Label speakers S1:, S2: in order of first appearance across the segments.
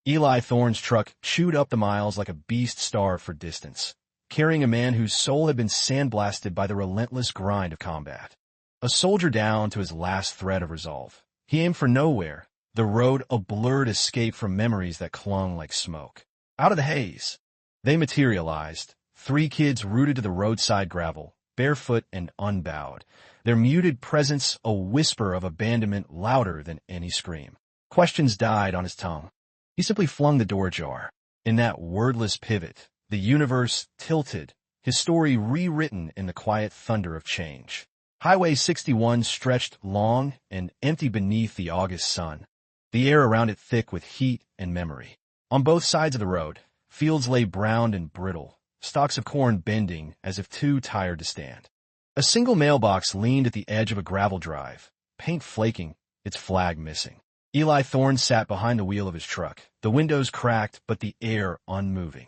S1: Eli Thorne's truck chewed up the miles like a beast starved for distance, carrying a man whose soul had been sandblasted by the relentless grind of combat. A soldier down to his last thread of resolve. He aimed for nowhere, the road a blurred escape from memories that clung like smoke. Out of the haze, they materialized, 3 kids rooted to the roadside gravel, barefoot and unbowed, their muted presence a whisper of abandonment louder than any scream. Questions died on his tongue. He simply flung the door ajar. In that wordless pivot, the universe tilted, his story rewritten in the quiet thunder of change. Highway 61 stretched long and empty beneath the August sun, the air around it thick with heat and memory. On both sides of the road, fields lay brown and brittle, stalks of corn bending as if too tired to stand. A single mailbox leaned at the edge of a gravel drive, paint flaking, its flag missing. Eli Thorne sat behind the wheel of his truck, the windows cracked but the air unmoving.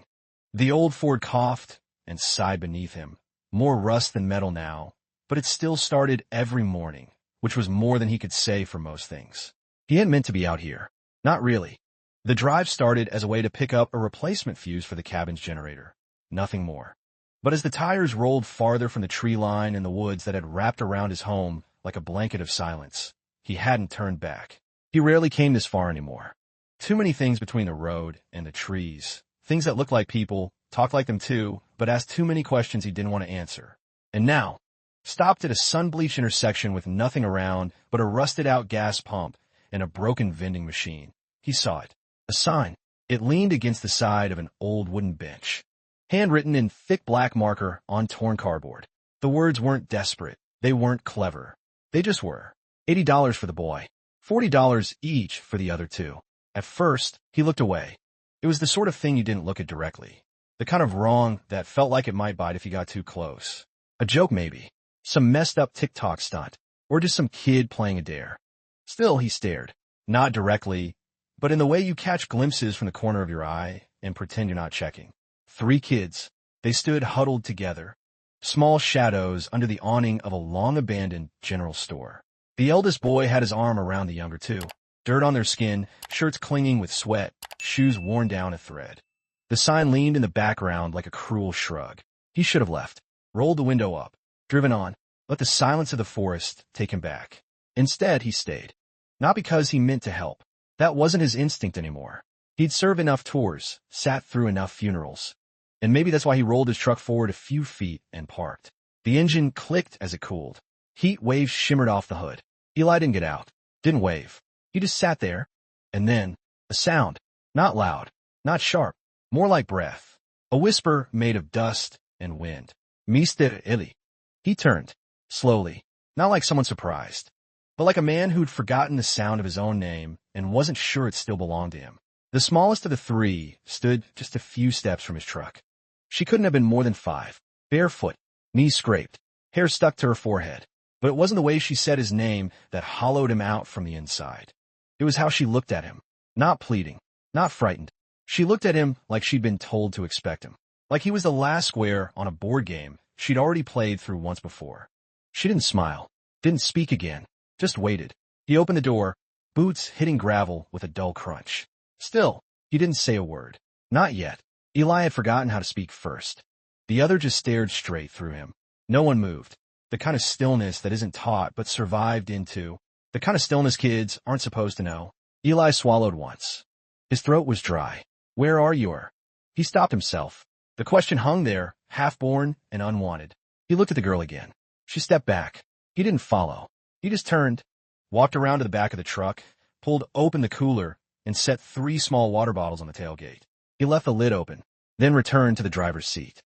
S1: The old Ford coughed and sighed beneath him, more rust than metal now, but it still started every morning, which was more than he could say for most things. He hadn't meant to be out here. Not really. The drive started as a way to pick up a replacement fuse for the cabin's generator. Nothing more. But as the tires rolled farther from the tree line in the woods that had wrapped around his home like a blanket of silence, he hadn't turned back. He rarely came this far anymore. Too many things between the road and the trees. Things that looked like people, talked like them too, but asked too many questions he didn't want to answer. And now, stopped at a sun-bleached intersection with nothing around but a rusted-out gas pump and a broken vending machine. He saw it. A sign. It leaned against the side of an old wooden bench. Handwritten in thick black marker on torn cardboard. The words weren't desperate. They weren't clever. They just were. $80 for the boy. $40 each for the other 2. At first, he looked away. It was the sort of thing you didn't look at directly. The kind of wrong that felt like it might bite if you got too close. A joke maybe. Some messed up TikTok stunt. Or just some kid playing a dare. Still, he stared. Not directly, but in the way you catch glimpses from the corner of your eye and pretend you're not checking. 3 kids. They stood huddled together. Small shadows under the awning of a long-abandoned general store. The eldest boy had his arm around the younger 2. Dirt on their skin, shirts clinging with sweat, shoes worn down a thread. The sign leaned in the background like a cruel shrug. He should have left. Rolled the window up. Driven on. Let the silence of the forest take him back. Instead, he stayed. Not because he meant to help. That wasn't his instinct anymore. He'd served enough tours, sat through enough funerals. And maybe that's why he rolled his truck forward a few feet and parked. The engine clicked as it cooled. Heat waves shimmered off the hood. Eli didn't get out. Didn't wave. He just sat there. And then, a sound. Not loud. Not sharp. More like breath. A whisper made of dust and wind. Mr. Eli. He turned. Slowly. Not like someone surprised. But like a man who'd forgotten the sound of his own name and wasn't sure it still belonged to him. The smallest of the 3 stood just a few steps from his truck. She couldn't have been more than 5. Barefoot. Knees scraped. Hair stuck to her forehead. But it wasn't the way she said his name that hollowed him out from the inside. It was how she looked at him. Not pleading. Not frightened. She looked at him like she'd been told to expect him. Like he was the last square on a board game she'd already played through once before. She didn't smile. Didn't speak again. Just waited. He opened the door, boots hitting gravel with a dull crunch. Still, he didn't say a word. Not yet. Eli had forgotten how to speak first. The other just stared straight through him. No one moved. The kind of stillness that isn't taught but survived into. The kind of stillness kids aren't supposed to know. Eli swallowed once. His throat was dry. Where are you? He stopped himself. The question hung there, half-born and unwanted. He looked at the girl again. She stepped back. He didn't follow. He just turned, walked around to the back of the truck, pulled open the cooler, and set 3 small water bottles on the tailgate. He left the lid open, then returned to the driver's seat.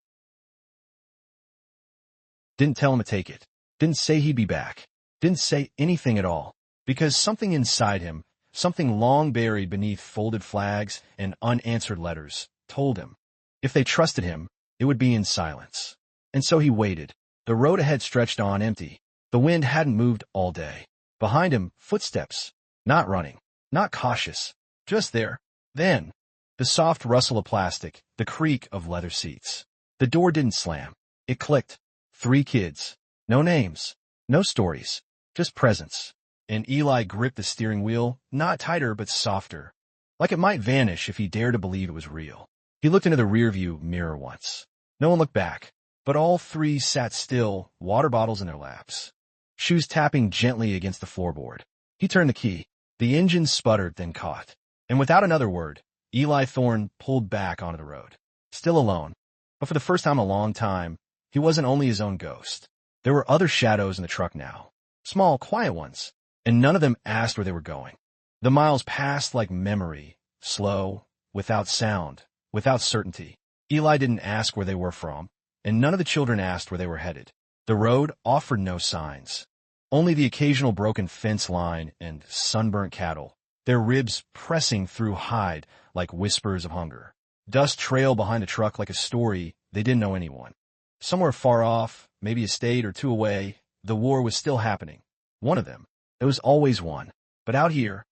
S1: Didn't tell him to take it. Didn't say he'd be back. Didn't say anything at all. Because something inside him, something long buried beneath folded flags and unanswered letters, told him. If they trusted him, it would be in silence. And so he waited. The road ahead stretched on empty. The wind hadn't moved all day. Behind him, footsteps. Not running. Not cautious. Just there. Then, the soft rustle of plastic, the creak of leather seats. The door didn't slam. It clicked. 3 kids. No names. No stories. Just presence. And Eli gripped the steering wheel, not tighter but softer. like it might vanish if he dared to believe it was real. He looked into the rearview mirror once. No one looked back, but all three sat still, water bottles in their laps. Shoes tapping gently against the floorboard. He turned the key. The engine sputtered, then caught. And without another word, Eli Thorne pulled back onto the road. Still alone, but for the first time in a long time, he wasn't only his own ghost. There were other shadows in the truck now. Small, quiet ones, and none of them asked where they were going. The miles passed like memory, slow, without sound, without certainty. Eli didn't ask where they were from, and none of the children asked where they were headed. The road offered no signs. Only the occasional broken fence line and sunburnt cattle, their ribs pressing through hide like whispers of hunger. Dust trailed behind the truck like a story they didn't know anyone. Somewhere far off, maybe a state or two away, the war was still happening. One of them. There was always one. But out here,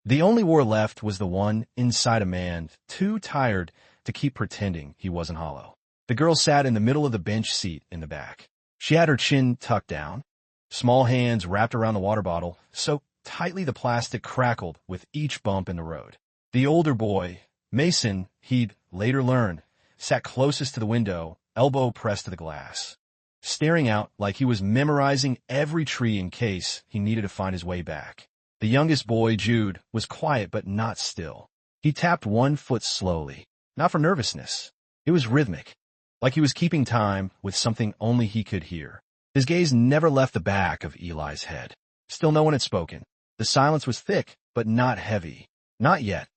S1: the only war left was the one inside a man too tired to keep pretending he wasn't hollow. The girl sat in the middle of the bench seat in the back. She had her chin tucked down, small hands wrapped around the water bottle, so tightly the plastic crackled with each bump in the road. The older boy, Mason, he'd later learn, sat closest to the window, elbow pressed to the glass, staring out like he was memorizing every tree in case he needed to find his way back. The youngest boy, Jude, was quiet but not still. He tapped one foot slowly, not for nervousness. It was rhythmic, like he was keeping time with something only he could hear. His gaze never left the back of Eli's head. Still no one had spoken. The silence was thick, but not heavy. Not yet.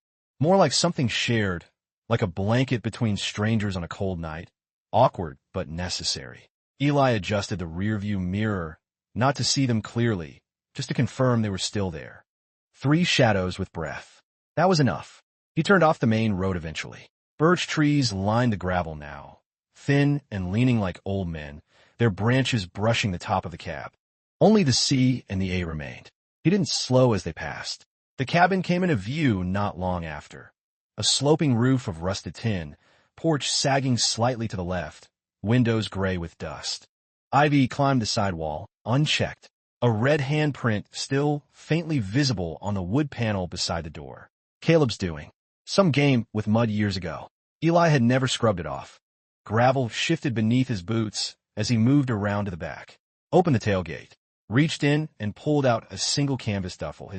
S1: More like something shared, like a blanket between strangers on a cold night. Awkward, but necessary. Eli adjusted the rearview mirror, not to see them clearly, just to confirm they were still there. 3 shadows with breath. That was enough. He turned off the main road eventually. Birch trees lined the gravel now, thin and leaning like old men, their branches brushing the top of the cab. Only the C and the A remained. He didn't slow as they passed. The cabin came into view not long after. A sloping roof of rusted tin, porch sagging slightly to the left, windows gray with dust. Ivy climbed the sidewall, unchecked, a red handprint still faintly visible on the wood panel beside the door. Caleb's doing. Some game with mud years ago. Eli had never scrubbed it off. Gravel shifted beneath his boots as he moved around to the back. Opened the tailgate, reached in and pulled out a single canvas duffel,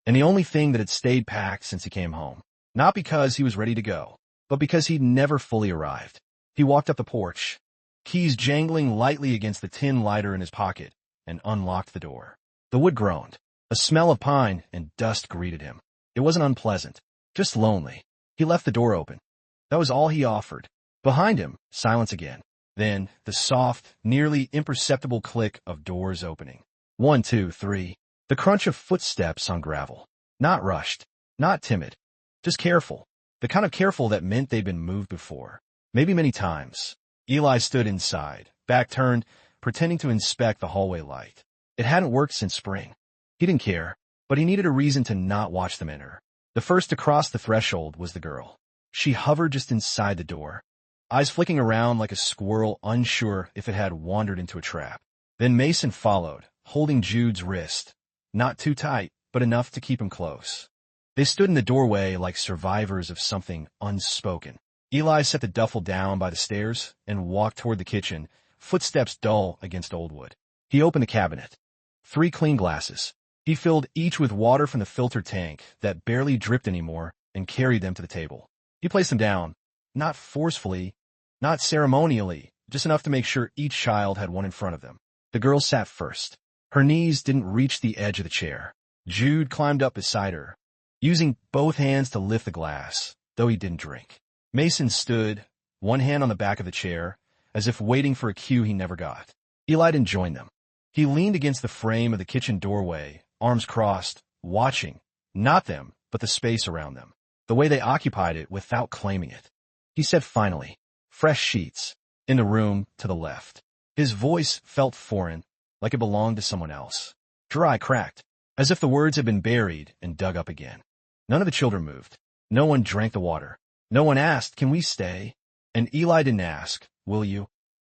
S1: and the only thing that had stayed packed since he came home. Not because he was ready to go, but because he'd never fully arrived. He walked up the porch, keys jangling lightly against the tin lighter in his pocket, and unlocked the door. The wood groaned. A smell of pine and dust greeted him. It wasn't unpleasant, just lonely. He left the door open. That was all he offered. Behind him, silence again. Then, the soft, nearly imperceptible click of doors opening. 1, 2, 3. The crunch of footsteps on gravel. Not rushed, not timid, just careful. The kind of careful that meant they'd been moved before. Maybe many times. Eli stood inside, back turned, pretending to inspect the hallway light. It hadn't worked since spring. He didn't care, but he needed a reason to not watch them enter. The first to cross the threshold was the girl. She hovered just inside the door, eyes flicking around like a squirrel unsure if it had wandered into a trap. Then Mason followed, holding Jude's wrist. Not too tight, but enough to keep him close. They stood in the doorway like survivors of something unspoken. Eli set the duffel down by the stairs and walked toward the kitchen, footsteps dull against old wood. He opened the cabinet. 3 clean glasses. He filled each with water from the filter tank that barely dripped anymore and carried them to the table. He placed them down, not forcefully, not ceremonially, just enough to make sure each child had one in front of them. The girl sat first. Her knees didn't reach the edge of the chair. Jude climbed up beside her, using both hands to lift the glass, though he didn't drink. Mason stood, one hand on the back of the chair, as if waiting for a cue he never got. Eli didn't join them. He leaned against the frame of the kitchen doorway, arms crossed, watching, not them, but the space around them, the way they occupied it without claiming it. He said finally, "Fresh sheets," in the room to the left. His voice felt foreign, like it belonged to someone else. Dry, cracked, as if the words had been buried and dug up again. None of the children moved. No one drank the water. No one asked, "Can we stay?" And Eli didn't ask, "Will you?"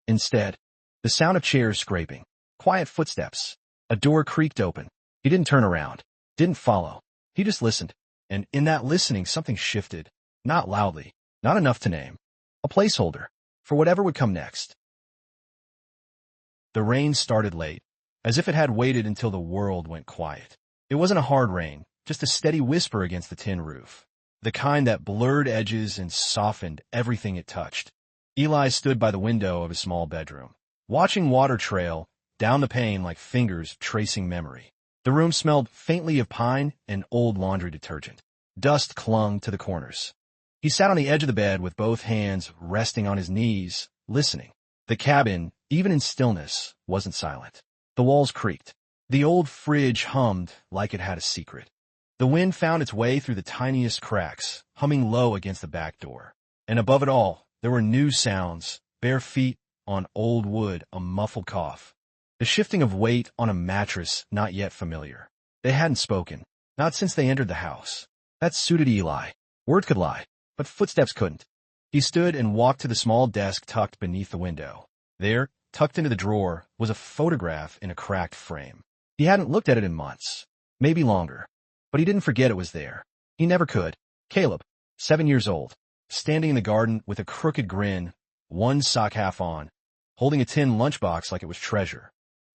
S1: Instead, the sound of chairs scraping, quiet footsteps. A door creaked open. He didn't turn around, didn't follow. He just listened. And in that listening, something shifted. Not loudly, not enough to name. A placeholder for whatever would come next. The rain started late, as if it had waited until the world went quiet. It wasn't a hard rain, just a steady whisper against the tin roof. The kind that blurred edges and softened everything it touched. Eli stood by the window of his small bedroom, watching water trail down the pane like fingers tracing memory. The room smelled faintly of pine and old laundry detergent. Dust clung to the corners. He sat on the edge of the bed with both hands resting on his knees, listening. The cabin, even in stillness, wasn't silent. The walls creaked. The old fridge hummed like it had a secret. The wind found its way through the tiniest cracks, humming low against the back door. And above it all, there were new sounds, bare feet on old wood, a muffled cough. The shifting of weight on a mattress not yet familiar. They hadn't spoken, not since they entered the house. That suited Eli. Word could lie, but footsteps couldn't. He stood and walked to the small desk tucked beneath the window. There, tucked into the drawer, was a photograph in a cracked frame. He hadn't looked at it in months, maybe longer, but he didn't forget it was there. He never could. Caleb, 7 years old, standing in the garden with a crooked grin, one sock half on, holding a tin lunchbox like it was treasure.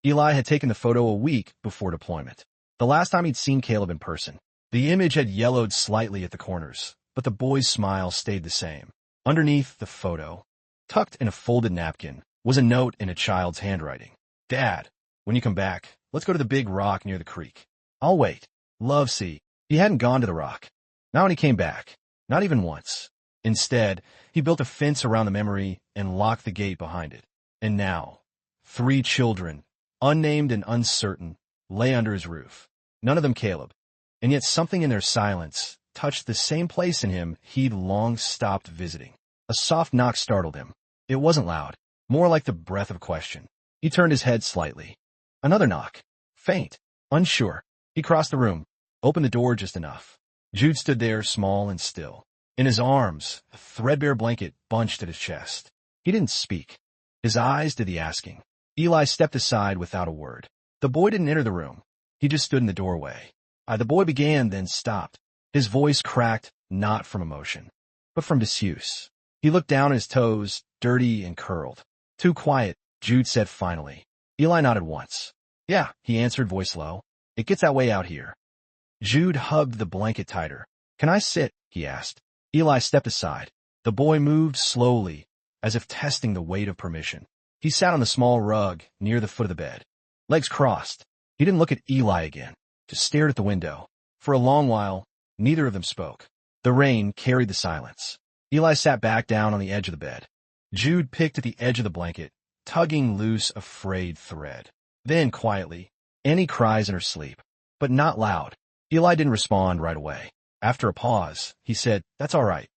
S1: Eli had taken the photo a week before deployment. The last time he'd seen Caleb in person. The image had yellowed slightly at the corners, but the boy's smile stayed the same. Underneath the photo, tucked in a folded napkin, was a note in a child's handwriting. Dad, when you come back, let's go to the big rock near the creek. I'll wait. Love, C. He hadn't gone to the rock. Not when he came back. Not even once. Instead, he built a fence around the memory and locked the gate behind it. And now, 3 children, unnamed and uncertain, lay under his roof. None of them Caleb. And yet something in their silence touched the same place in him he'd long stopped visiting. A soft knock startled him. It wasn't loud, more like the breath of question. He turned his head slightly. Another knock. Faint. Unsure. He crossed the room, opened the door just enough. Jude stood there, small and still. In his arms, a threadbare blanket bunched at his chest. He didn't speak. His eyes did the asking. Eli stepped aside without a word. The boy didn't enter the room. He just stood in the doorway. The boy began, then stopped. His voice cracked, not from emotion, but from disuse. He looked down at his toes, dirty and curled. Too quiet, Jude said finally. Eli nodded once. Yeah, he answered, voice low. It gets that way out here. Jude hugged the blanket tighter. Can I sit? He asked. Eli stepped aside. The boy moved slowly, as if testing the weight of permission. He sat on the small rug near the foot of the bed. Legs crossed. He didn't look at Eli again, just stared at the window. For a long while, neither of them spoke. The rain carried the silence. Eli sat back down on the edge of the bed. Jude picked at the edge of the blanket, tugging loose a frayed thread. Then, quietly, Annie cries in her sleep, but not loud. Eli didn't respond right away. After a pause, he said, That's all right.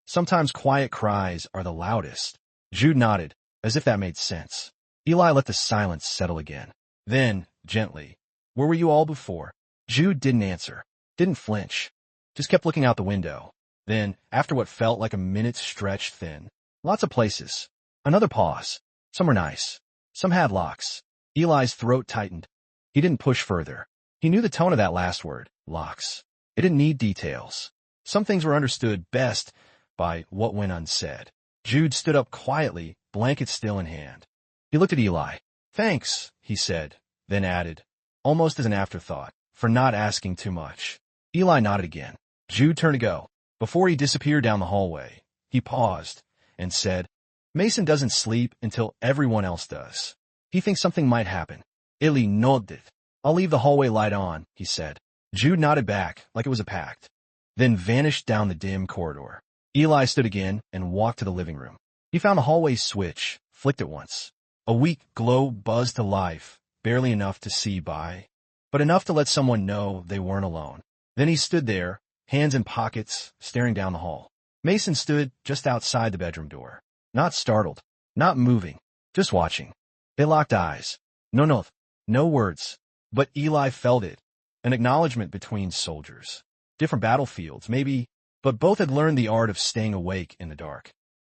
S1: Sometimes quiet cries are the loudest. Jude nodded, as if that made sense. Eli let the silence settle again. Then, gently, Where were you all before? Jude didn't answer, didn't flinch, just kept looking out the window. Then, after what felt like a minute's stretch thin, lots of places. Another pause. Some were nice. Some had locks. Eli's throat tightened. He didn't push further. He knew the tone of that last word, locks. It didn't need details. Some things were understood best by what went unsaid. Jude stood up quietly, blanket still in hand. He looked at Eli. Thanks, he said, then added, almost as an afterthought, for not asking too much. Eli nodded again. Jude turned to go. Before he disappeared down the hallway, he paused and said, Mason doesn't sleep until everyone else does. He thinks something might happen. Eli nodded. I'll leave the hallway light on, he said. Jude nodded back like it was a pact, then vanished down the dim corridor. Eli stood again and walked to the living room. He found the hallway switch, flicked it once. A weak glow buzzed to life, barely enough to see by, but enough to let someone know they weren't alone. Then he stood there, hands in pockets, staring down the hall. Mason stood just outside the bedroom door. Not startled, not moving, just watching. They locked eyes. No words. But Eli felt it. An acknowledgement between soldiers. Different battlefields, maybe, but both had learned the art of staying awake in the dark.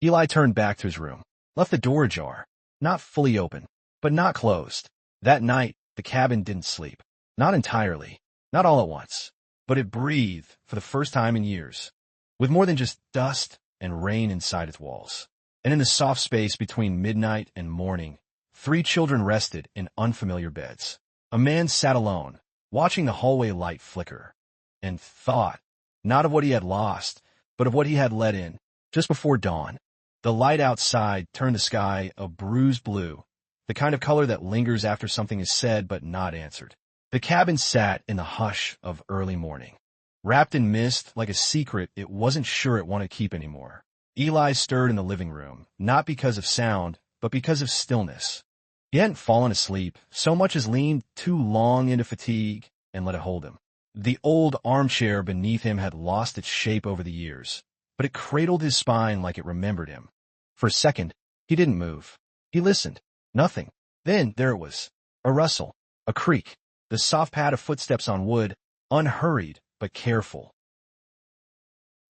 S1: Eli turned back to his room, left the door ajar, not fully open, but not closed. That night, the cabin didn't sleep. Not entirely. Not all at once. but it breathed for the first time in years, with more than just dust and rain inside its walls. And in the soft space between midnight and morning, 3 children rested in unfamiliar beds. A man sat alone, watching the hallway light flicker, and thought, not of what he had lost, but of what he had let in, just before dawn. The light outside turned the sky a bruised blue, the kind of color that lingers after something is said but not answered. The cabin sat in the hush of early morning, wrapped in mist like a secret it wasn't sure it wanted to keep anymore. Eli stirred in the living room, not because of sound, but because of stillness. He hadn't fallen asleep, so much as leaned too long into fatigue and let it hold him. The old armchair beneath him had lost its shape over the years, but it cradled his spine like it remembered him. For a second, he didn't move. He listened. Nothing. Then there it was. A rustle. A creak. The soft pad of footsteps on wood, unhurried but careful.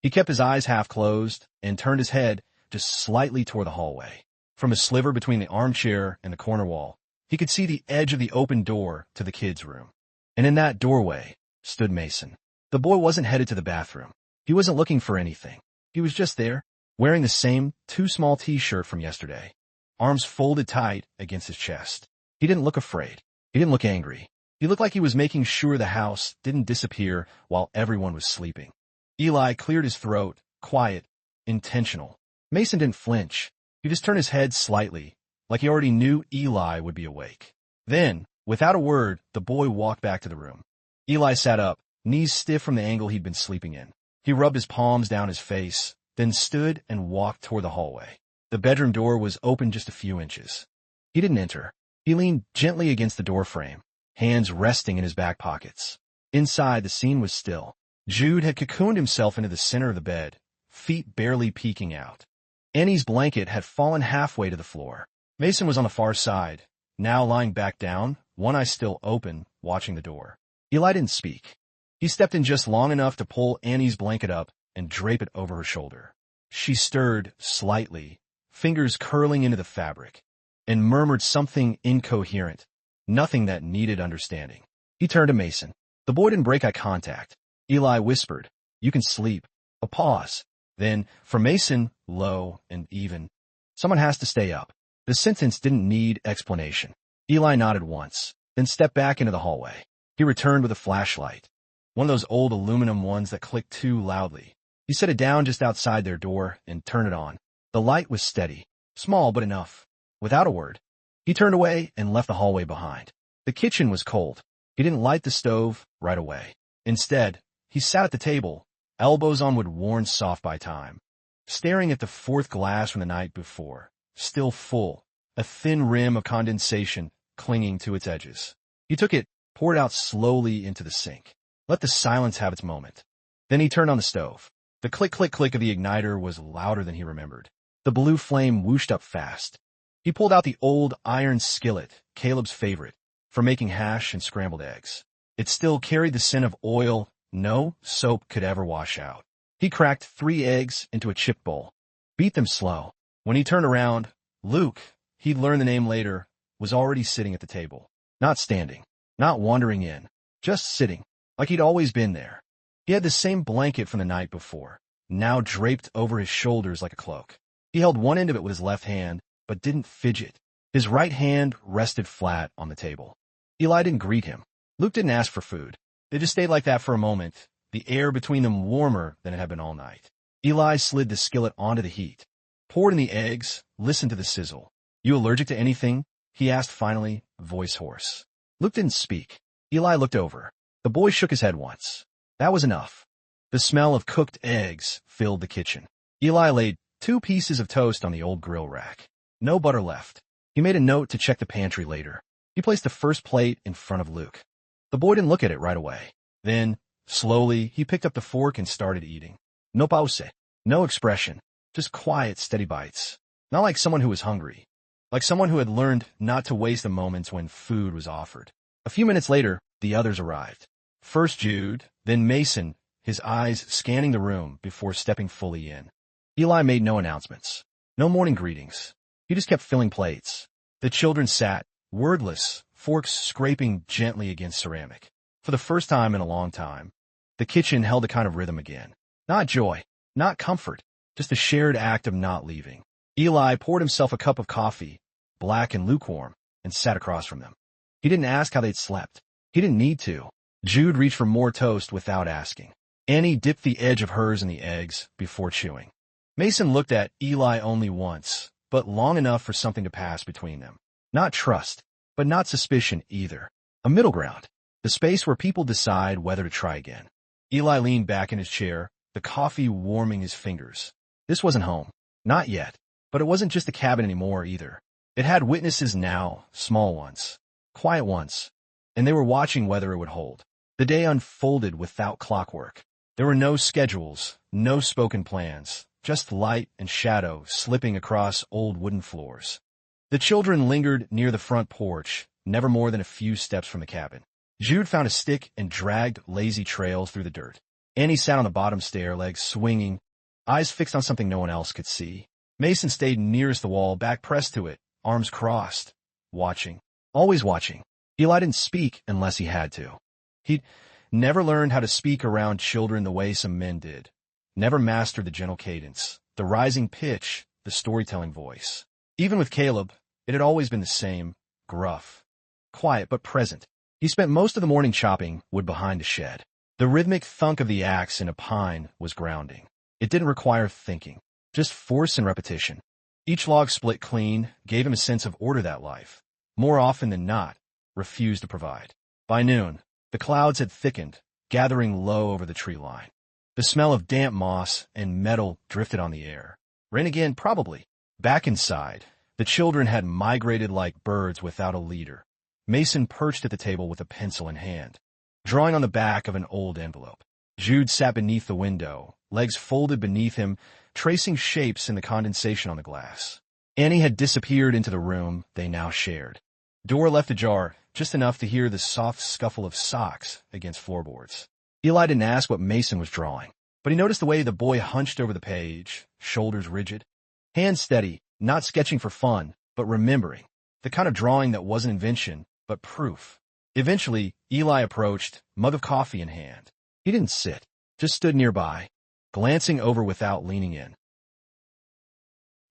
S1: He kept his eyes half closed and turned his head just slightly toward the hallway. From a sliver between the armchair and the corner wall, he could see the edge of the open door to the kids' room. And in that doorway stood Mason. The boy wasn't headed to the bathroom. He wasn't looking for anything. He was just there, wearing the same too small t-shirt from yesterday, arms folded tight against his chest. He didn't look afraid. He didn't look angry. He looked like he was making sure the house didn't disappear while everyone was sleeping. Eli cleared his throat, quiet, intentional. Mason didn't flinch. He just turned his head slightly, like he already knew Eli would be awake. Then, without a word, the boy walked back to the room. Eli sat up, knees stiff from the angle he'd been sleeping in. He rubbed his palms down his face, then stood and walked toward the hallway. The bedroom door was open just a few inches. He didn't enter. He leaned gently against the doorframe, hands resting in his back pockets. Inside, the scene was still. Jude had cocooned himself into the center of the bed, feet barely peeking out. Annie's blanket had fallen halfway to the floor. Mason was on the far side, now lying back down, one eye still open, watching the door. Eli didn't speak. He stepped in just long enough to pull Annie's blanket up and drape it over her shoulder. She stirred slightly, fingers curling into the fabric, and murmured something incoherent, nothing that needed understanding. He turned to Mason. The boy didn't break eye contact. Eli whispered, "You can sleep." A pause. Then, for Mason, low and even, "Someone has to stay up." The sentence didn't need explanation. Eli nodded once, then stepped back into the hallway. He returned with a flashlight, one of those old aluminum ones that clicked too loudly. He set it down just outside their door and turned it on. The light was steady, small but enough. Without a word, he turned away and left the hallway behind. The kitchen was cold. He didn't light the stove right away. Instead, he sat at the table, elbows on wood worn soft by time, staring at the fourth glass from the night before, still full, a thin rim of condensation clinging to its edges. He took it, poured it out slowly into the sink, let the silence have its moment. Then he turned on the stove. The click-click-click of the igniter was louder than he remembered. The blue flame whooshed up fast. He pulled out the old iron skillet, Caleb's favorite, for making hash and scrambled eggs. It still carried the scent of oil no soap could ever wash out. He cracked 3 eggs into a chip bowl, beat them slow. When he turned around, Luke, he'd learn the name later, was already sitting at the table. Not standing, not wandering in, just sitting, like he'd always been there. He had the same blanket from the night before, now draped over his shoulders like a cloak. He held one end of it with his left hand, but didn't fidget. His right hand rested flat on the table. Eli didn't greet him. Luke didn't ask for food. They just stayed like that for a moment, the air between them warmer than it had been all night. Eli slid the skillet onto the heat, poured in the eggs, listened to the sizzle. "You allergic to anything?" he asked finally, voice hoarse. Luke didn't speak. Eli looked over. The boy shook his head once. That was enough. The smell of cooked eggs filled the kitchen. Eli laid 2 pieces of toast on the old grill rack. No butter left. He made a note to check the pantry later. He placed the first plate in front of Luke. The boy didn't look at it right away. Then, slowly, he picked up the fork and started eating. No pause, no expression, just quiet, steady bites. Not like someone who was hungry, like someone who had learned not to waste the moments when food was offered. A few minutes later, the others arrived. First Jude, then Mason, his eyes scanning the room before stepping fully in. Eli made no announcements, no morning greetings. He just kept filling plates. The children sat, wordless, forks scraping gently against ceramic. For the first time in a long time, The kitchen held a kind of rhythm again. Not joy, not comfort, just a shared act of not leaving. Eli poured himself a cup of coffee, black and lukewarm, and sat across from them. He didn't ask how they'd slept. He didn't need to. Jude reached for more toast without asking. Annie dipped the edge of hers in the eggs before chewing. Mason looked at Eli only once, but long enough for something to pass between them. Not trust, but not suspicion either. A middle ground. The space where people decide whether to try again. Eli leaned back in his chair, the coffee warming his fingers. This wasn't home. Not yet. But it wasn't just a cabin anymore either. It had witnesses now, small ones, quiet ones, and they were watching whether it would hold. The day unfolded without clockwork. There were no schedules, no spoken plans, just light and shadow slipping across old wooden floors. The children lingered near the front porch, never more than a few steps from the cabin. Jude found a stick and dragged lazy trails through the dirt. Annie sat on the bottom stair, legs swinging, eyes fixed on something no one else could see. Mason stayed nearest the wall, back pressed to it, arms crossed, watching. Always watching. Eli didn't speak unless he had to. He'd never learned how to speak around children the way some men did. Never mastered the gentle cadence, the rising pitch, the storytelling voice. Even with Caleb, it had always been the same, gruff, quiet but present. He spent most of the morning chopping wood behind the shed. The rhythmic thunk of the axe in a pine was grounding. It didn't require thinking, just force and repetition. Each log split clean, gave him a sense of order that life, more often than not, refused to provide. By noon, the clouds had thickened, gathering low over the tree line. The smell of damp moss and metal drifted on the air. Rain again, probably. Back inside, the children had migrated like birds without a leader. Mason perched at the table with a pencil in hand, drawing on the back of an old envelope. Jude sat beneath the window, legs folded beneath him, tracing shapes in the condensation on the glass. Annie had disappeared into the room they now shared. Door left ajar, just enough to hear the soft scuffle of socks against floorboards. Eli didn't ask what Mason was drawing, but he noticed the way the boy hunched over the page, shoulders rigid, hands steady, not sketching for fun, but remembering. The kind of drawing that wasn't invention, but proof. Eventually, Eli approached, mug of coffee in hand. He didn't sit, just stood nearby, glancing over without leaning in.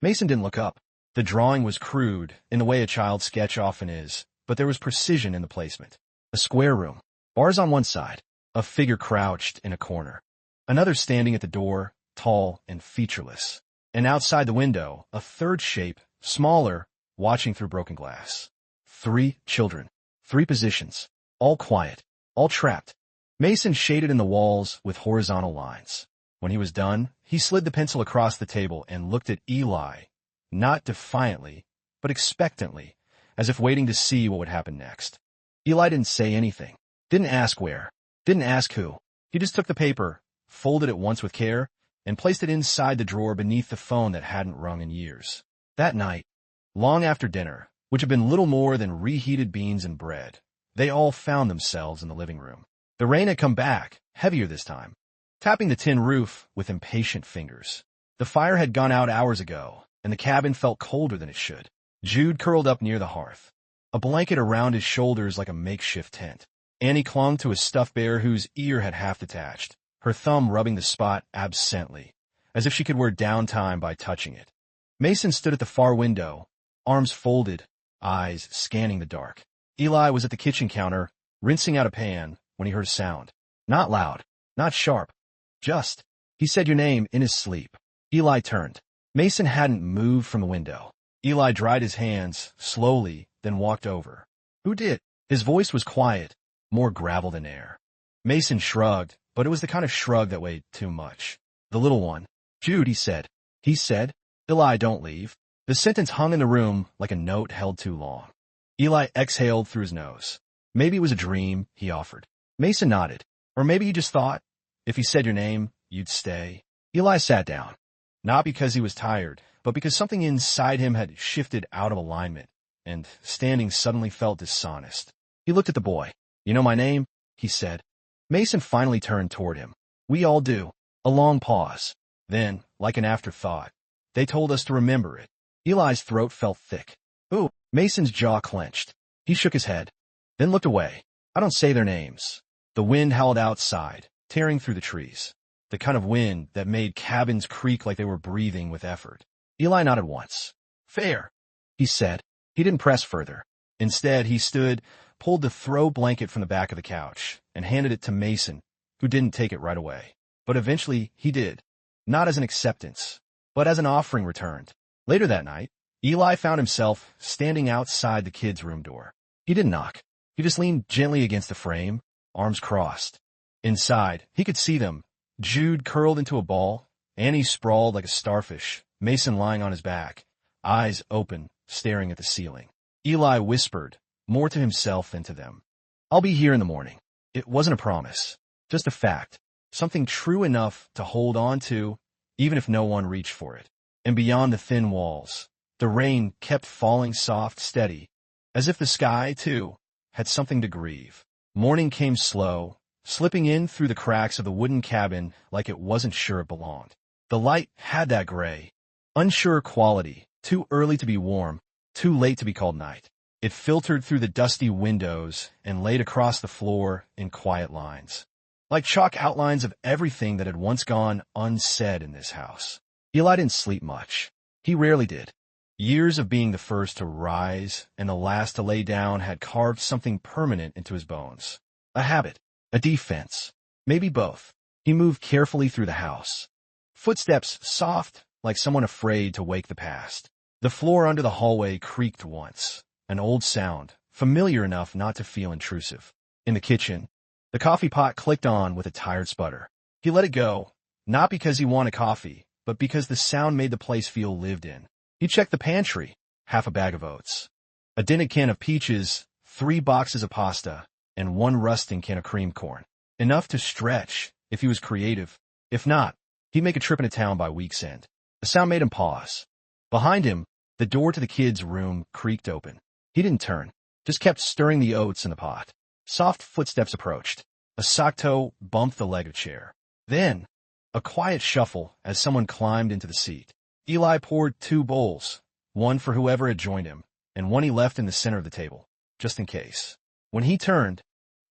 S1: Mason didn't look up. The drawing was crude, in the way a child's sketch often is, but there was precision in the placement. A square room, bars on one side, a figure crouched in a corner, another standing at the door, tall and featureless, and outside the window, a third shape, smaller, watching through broken glass. 3 children, 3 positions, all quiet, all trapped. Mason shaded in the walls with horizontal lines. When he was done, he slid the pencil across the table and looked at Eli, not defiantly, but expectantly, as if waiting to see what would happen next. Eli didn't say anything, didn't ask where, didn't ask who. He just took the paper, folded it once with care, and placed it inside the drawer beneath the phone that hadn't rung in years. That night, long after dinner, which had been little more than reheated beans and bread, they all found themselves in the living room. The rain had come back, heavier this time, tapping the tin roof with impatient fingers. The fire had gone out hours ago, and the cabin felt colder than it should. Jude curled up near the hearth, a blanket around his shoulders like a makeshift tent. Annie clung to a stuffed bear whose ear had half detached, her thumb rubbing the spot absently, as if she could wear downtime by touching it. Mason stood at the far window, arms folded, eyes scanning the dark. Eli was at the kitchen counter, rinsing out a pan, when he heard a sound. Not loud, not sharp, just. He said your name in his sleep. Eli turned. Mason hadn't moved from the window. Eli dried his hands, slowly, then walked over. Who did? His voice was quiet, more gravel than air. Mason shrugged, but it was the kind of shrug that weighed too much. The little one. Jude, he said. He said, Eli, don't leave. The sentence hung in the room like a note held too long. Eli exhaled through his nose. Maybe it was a dream, he offered. Mason nodded. Or maybe he just thought, if he said your name, you'd stay. Eli sat down. Not because he was tired, but because something inside him had shifted out of alignment, and standing suddenly felt dishonest. He looked at the boy. You know my name? He said. Mason finally turned toward him. We all do. A long pause. Then, like an afterthought, they told us to remember it. Eli's throat felt thick. Ooh. Mason's jaw clenched. He shook his head, then looked away. I don't say their names. The wind howled outside, tearing through the trees. The kind of wind that made cabins creak like they were breathing with effort. Eli nodded once. "Fair," he said. He didn't press further. Instead, he stood, pulled the throw blanket from the back of the couch, and handed it to Mason, who didn't take it right away. But eventually, he did. Not as an acceptance, but as an offering returned. Later that night, Eli found himself standing outside the kids' room door. He didn't knock. He just leaned gently against the frame, arms crossed. Inside, he could see them. Jude curled into a ball, Annie sprawled like a starfish, Mason lying on his back, eyes open, staring at the ceiling. Eli whispered, more to himself than to them. "I'll be here in the morning." It wasn't a promise, just a fact, something true enough to hold on to, even if no one reached for it. And beyond the thin walls, the rain kept falling soft, steady, as if the sky, too, had something to grieve. Morning came slow, slipping in through the cracks of the wooden cabin like it wasn't sure it belonged. The light had that gray, unsure quality, too early to be warm, too late to be called night. It filtered through the dusty windows and laid across the floor in quiet lines, like chalk outlines of everything that had once gone unsaid in this house. Eli didn't sleep much. He rarely did. Years of being the first to rise and the last to lay down had carved something permanent into his bones. A habit, a defense, maybe both. He moved carefully through the house. Footsteps soft, like someone afraid to wake the past. The floor under the hallway creaked once, an old sound, familiar enough not to feel intrusive. In the kitchen, the coffee pot clicked on with a tired sputter. He let it go, not because he wanted coffee, but because the sound made the place feel lived in. He checked the pantry, half a bag of oats, a dented can of peaches, 3 boxes of pasta, and 1 rusting can of cream corn. Enough to stretch, if he was creative. If not, he'd make a trip into town by week's end. The sound made him pause. Behind him, the door to the kids' room creaked open. He didn't turn, just kept stirring the oats in the pot. Soft footsteps approached. A sock toe bumped the leg of a chair. Then, a quiet shuffle as someone climbed into the seat. Eli poured 2 bowls, one for whoever had joined him, and one he left in the center of the table, just in case. When he turned,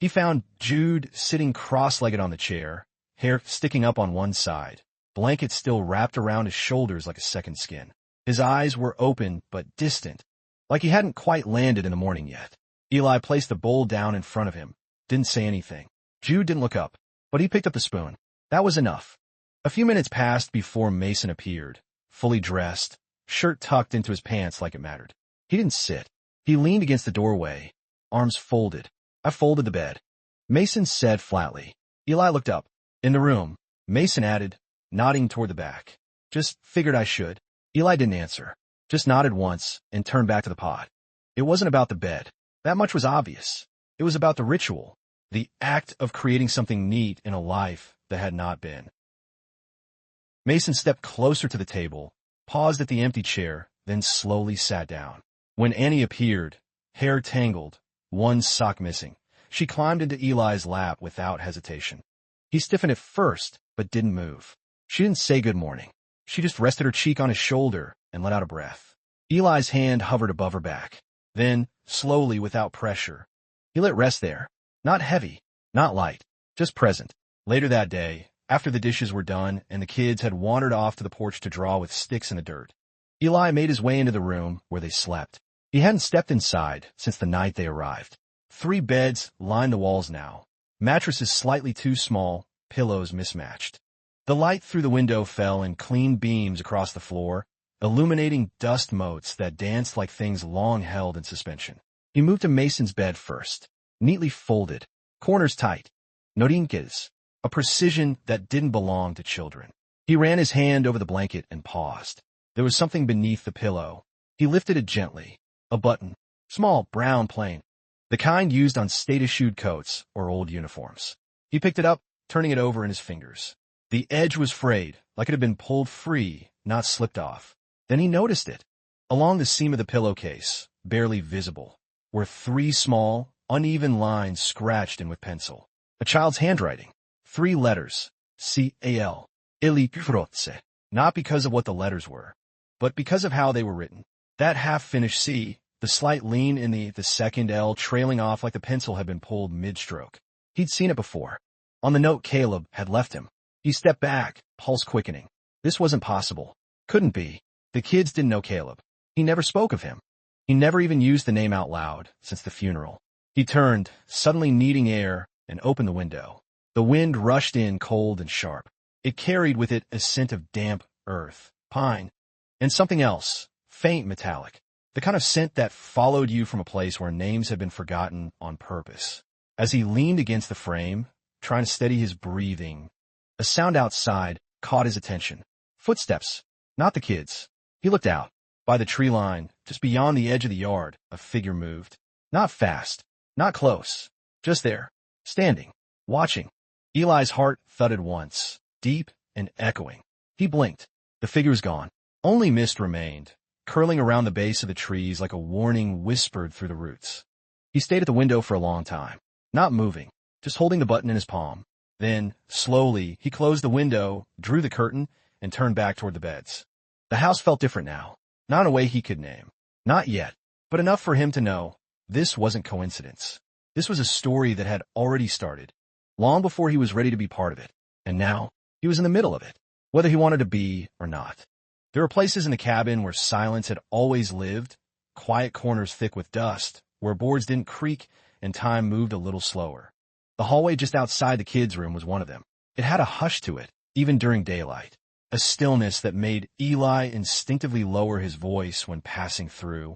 S1: he found Jude sitting cross-legged on the chair, hair sticking up on one side, blanket still wrapped around his shoulders like a second skin. His eyes were open but distant, like he hadn't quite landed in the morning yet. Eli placed the bowl down in front of him, didn't say anything. Jude didn't look up, but he picked up the spoon. That was enough. A few minutes passed before Mason appeared, fully dressed, shirt tucked into his pants like it mattered. He didn't sit. He leaned against the doorway, arms folded. "I folded the bed," Mason said flatly. Eli looked up. "In the room," Mason added, nodding toward the back. "Just figured I should." Eli didn't answer, just nodded once and turned back to the pot. It wasn't about the bed. That much was obvious. It was about the ritual, the act of creating something neat in a life that had not been. Mason stepped closer to the table, paused at the empty chair, then slowly sat down. When Annie appeared, hair tangled, one sock missing, she climbed into Eli's lap without hesitation. He stiffened at first, but didn't move. She didn't say good morning. She just rested her cheek on his shoulder and let out a breath. Eli's hand hovered above her back. Then, slowly, without pressure, he let rest there. Not heavy, not light, just present. Later that day, after the dishes were done and the kids had wandered off to the porch to draw with sticks in the dirt, Eli made his way into the room where they slept. He hadn't stepped inside since the night they arrived. 3 beds lined the walls now, mattresses slightly too small, pillows mismatched. The light through the window fell in clean beams across the floor, illuminating dust motes that danced like things long held in suspension. He moved to Mason's bed first, neatly folded, corners tight, no rinques, a precision that didn't belong to children. He ran his hand over the blanket and paused. There was something beneath the pillow. He lifted it gently. A button, small, brown, plain, the kind used on state-issued coats or old uniforms. He picked it up, turning it over in his fingers. The edge was frayed, like it had been pulled free, not slipped off. Then he noticed it. Along the seam of the pillowcase, barely visible, were 3 small, uneven lines scratched in with pencil. A child's handwriting. 3 letters. C-A-L. Ili. Not because of what the letters were, but because of how they were written. That half-finished C, the slight lean in the second L trailing off like the pencil had been pulled mid-stroke. He'd seen it before. On the note Caleb had left him. He stepped back, pulse quickening. This wasn't possible. Couldn't be. The kids didn't know Caleb. He never spoke of him. He never even used the name out loud since the funeral. He turned, suddenly needing air, and opened the window. The wind rushed in cold and sharp. It carried with it a scent of damp earth, pine, and something else, faint metallic. The kind of scent that followed you from a place where names had been forgotten on purpose. As he leaned against the frame, trying to steady his breathing, a sound outside caught his attention. Footsteps, not the kids. He looked out. By the tree line, just beyond the edge of the yard, a figure moved. Not fast, not close, just there, standing, watching. Eli's heart thudded once, deep and echoing. He blinked. The figure was gone. Only mist remained, curling around the base of the trees like a warning whispered through the roots. He stayed at the window for a long time, not moving, just holding the button in his palm. Then, slowly, he closed the window, drew the curtain, and turned back toward the beds. The house felt different now, not in a way he could name. Not yet, but enough for him to know this wasn't coincidence. This was a story that had already started, long before he was ready to be part of it. And now, he was in the middle of it, whether he wanted to be or not. There were places in the cabin where silence had always lived, quiet corners thick with dust, where boards didn't creak and time moved a little slower. The hallway just outside the kids' room was one of them. It had a hush to it, even during daylight, a stillness that made Eli instinctively lower his voice when passing through,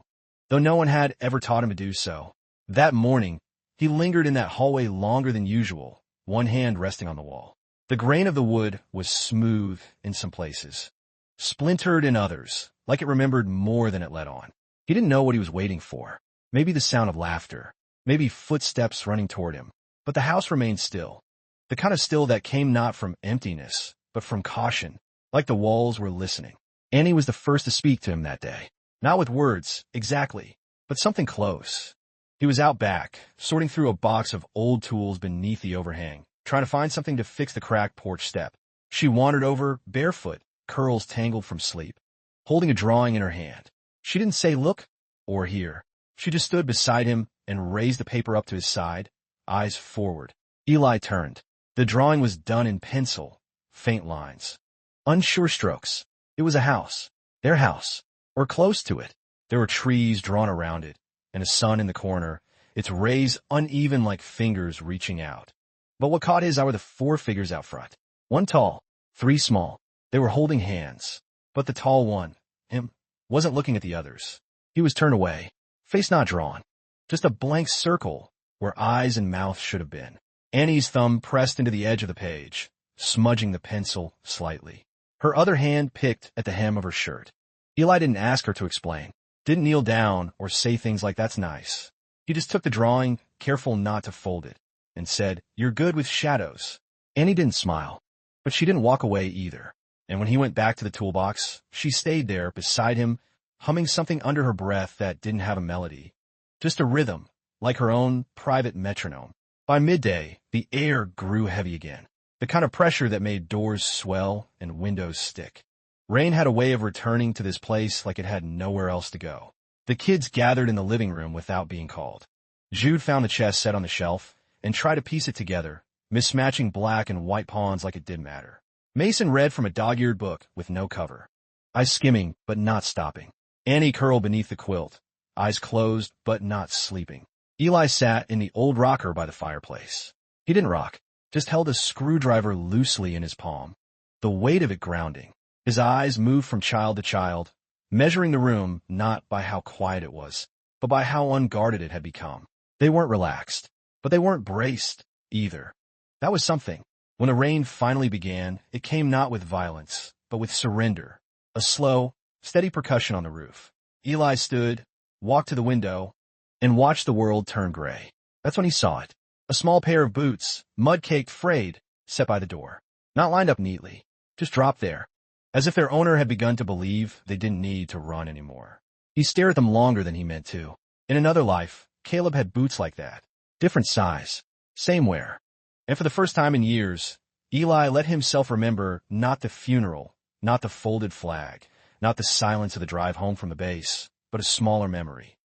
S1: though no one had ever taught him to do so. That morning, he lingered in that hallway longer than usual, one hand resting on the wall. The grain of the wood was smooth in some places, splintered in others, like it remembered more than it let on. He didn't know what he was waiting for. Maybe the sound of laughter, maybe footsteps running toward him. But the house remained still, the kind of still that came not from emptiness, but from caution, like the walls were listening. Annie was the first to speak to him that day. Not with words, exactly, but something close. He was out back, sorting through a box of old tools beneath the overhang, trying to find something to fix the cracked porch step. She wandered over, barefoot, curls tangled from sleep, holding a drawing in her hand. She didn't say look or hear. She just stood beside him and raised the paper up to his side, eyes forward. Eli turned. The drawing was done in pencil, faint lines, unsure strokes. It was a house, their house, or close to it. There were trees drawn around it, and a sun in the corner, its rays uneven like fingers reaching out. But what caught his eye were the four figures out front. One tall, three small. They were holding hands, but the tall one, him, wasn't looking at the others. He was turned away, face not drawn, just a blank circle where eyes and mouth should have been. Annie's thumb pressed into the edge of the page, smudging the pencil slightly. Her other hand picked at the hem of her shirt. Eli didn't ask her to explain, didn't kneel down or say things like that's nice. He just took the drawing, careful not to fold it, and said, "You're good with shadows." Annie didn't smile, but she didn't walk away either. And when he went back to the toolbox, she stayed there beside him, humming something under her breath that didn't have a melody, just a rhythm, like her own private metronome. By midday, the air grew heavy again, the kind of pressure that made doors swell and windows stick. Rain had a way of returning to this place like it had nowhere else to go. The kids gathered in the living room without being called. Jude found the chest set on the shelf and tried to piece it together, mismatching black and white pawns like it did matter. Mason read from a dog-eared book with no cover, eyes skimming but not stopping. Annie curled beneath the quilt, eyes closed but not sleeping. Eli sat in the old rocker by the fireplace. He didn't rock, just held a screwdriver loosely in his palm, the weight of it grounding. His eyes moved from child to child, measuring the room not by how quiet it was, but by how unguarded it had become. They weren't relaxed, but they weren't braced either. That was something. When the rain finally began, it came not with violence, but with surrender, a slow, steady percussion on the roof. Eli stood, walked to the window, and watched the world turn gray. That's when he saw it. A small pair of boots, mud-caked, frayed, set by the door. Not lined up neatly, just dropped there, as if their owner had begun to believe they didn't need to run anymore. He stared at them longer than he meant to. In another life, Caleb had boots like that. Different size, same wear. And for the first time in years, Eli let himself remember not the funeral, not the folded flag, not the silence of the drive home from the base, but a smaller memory.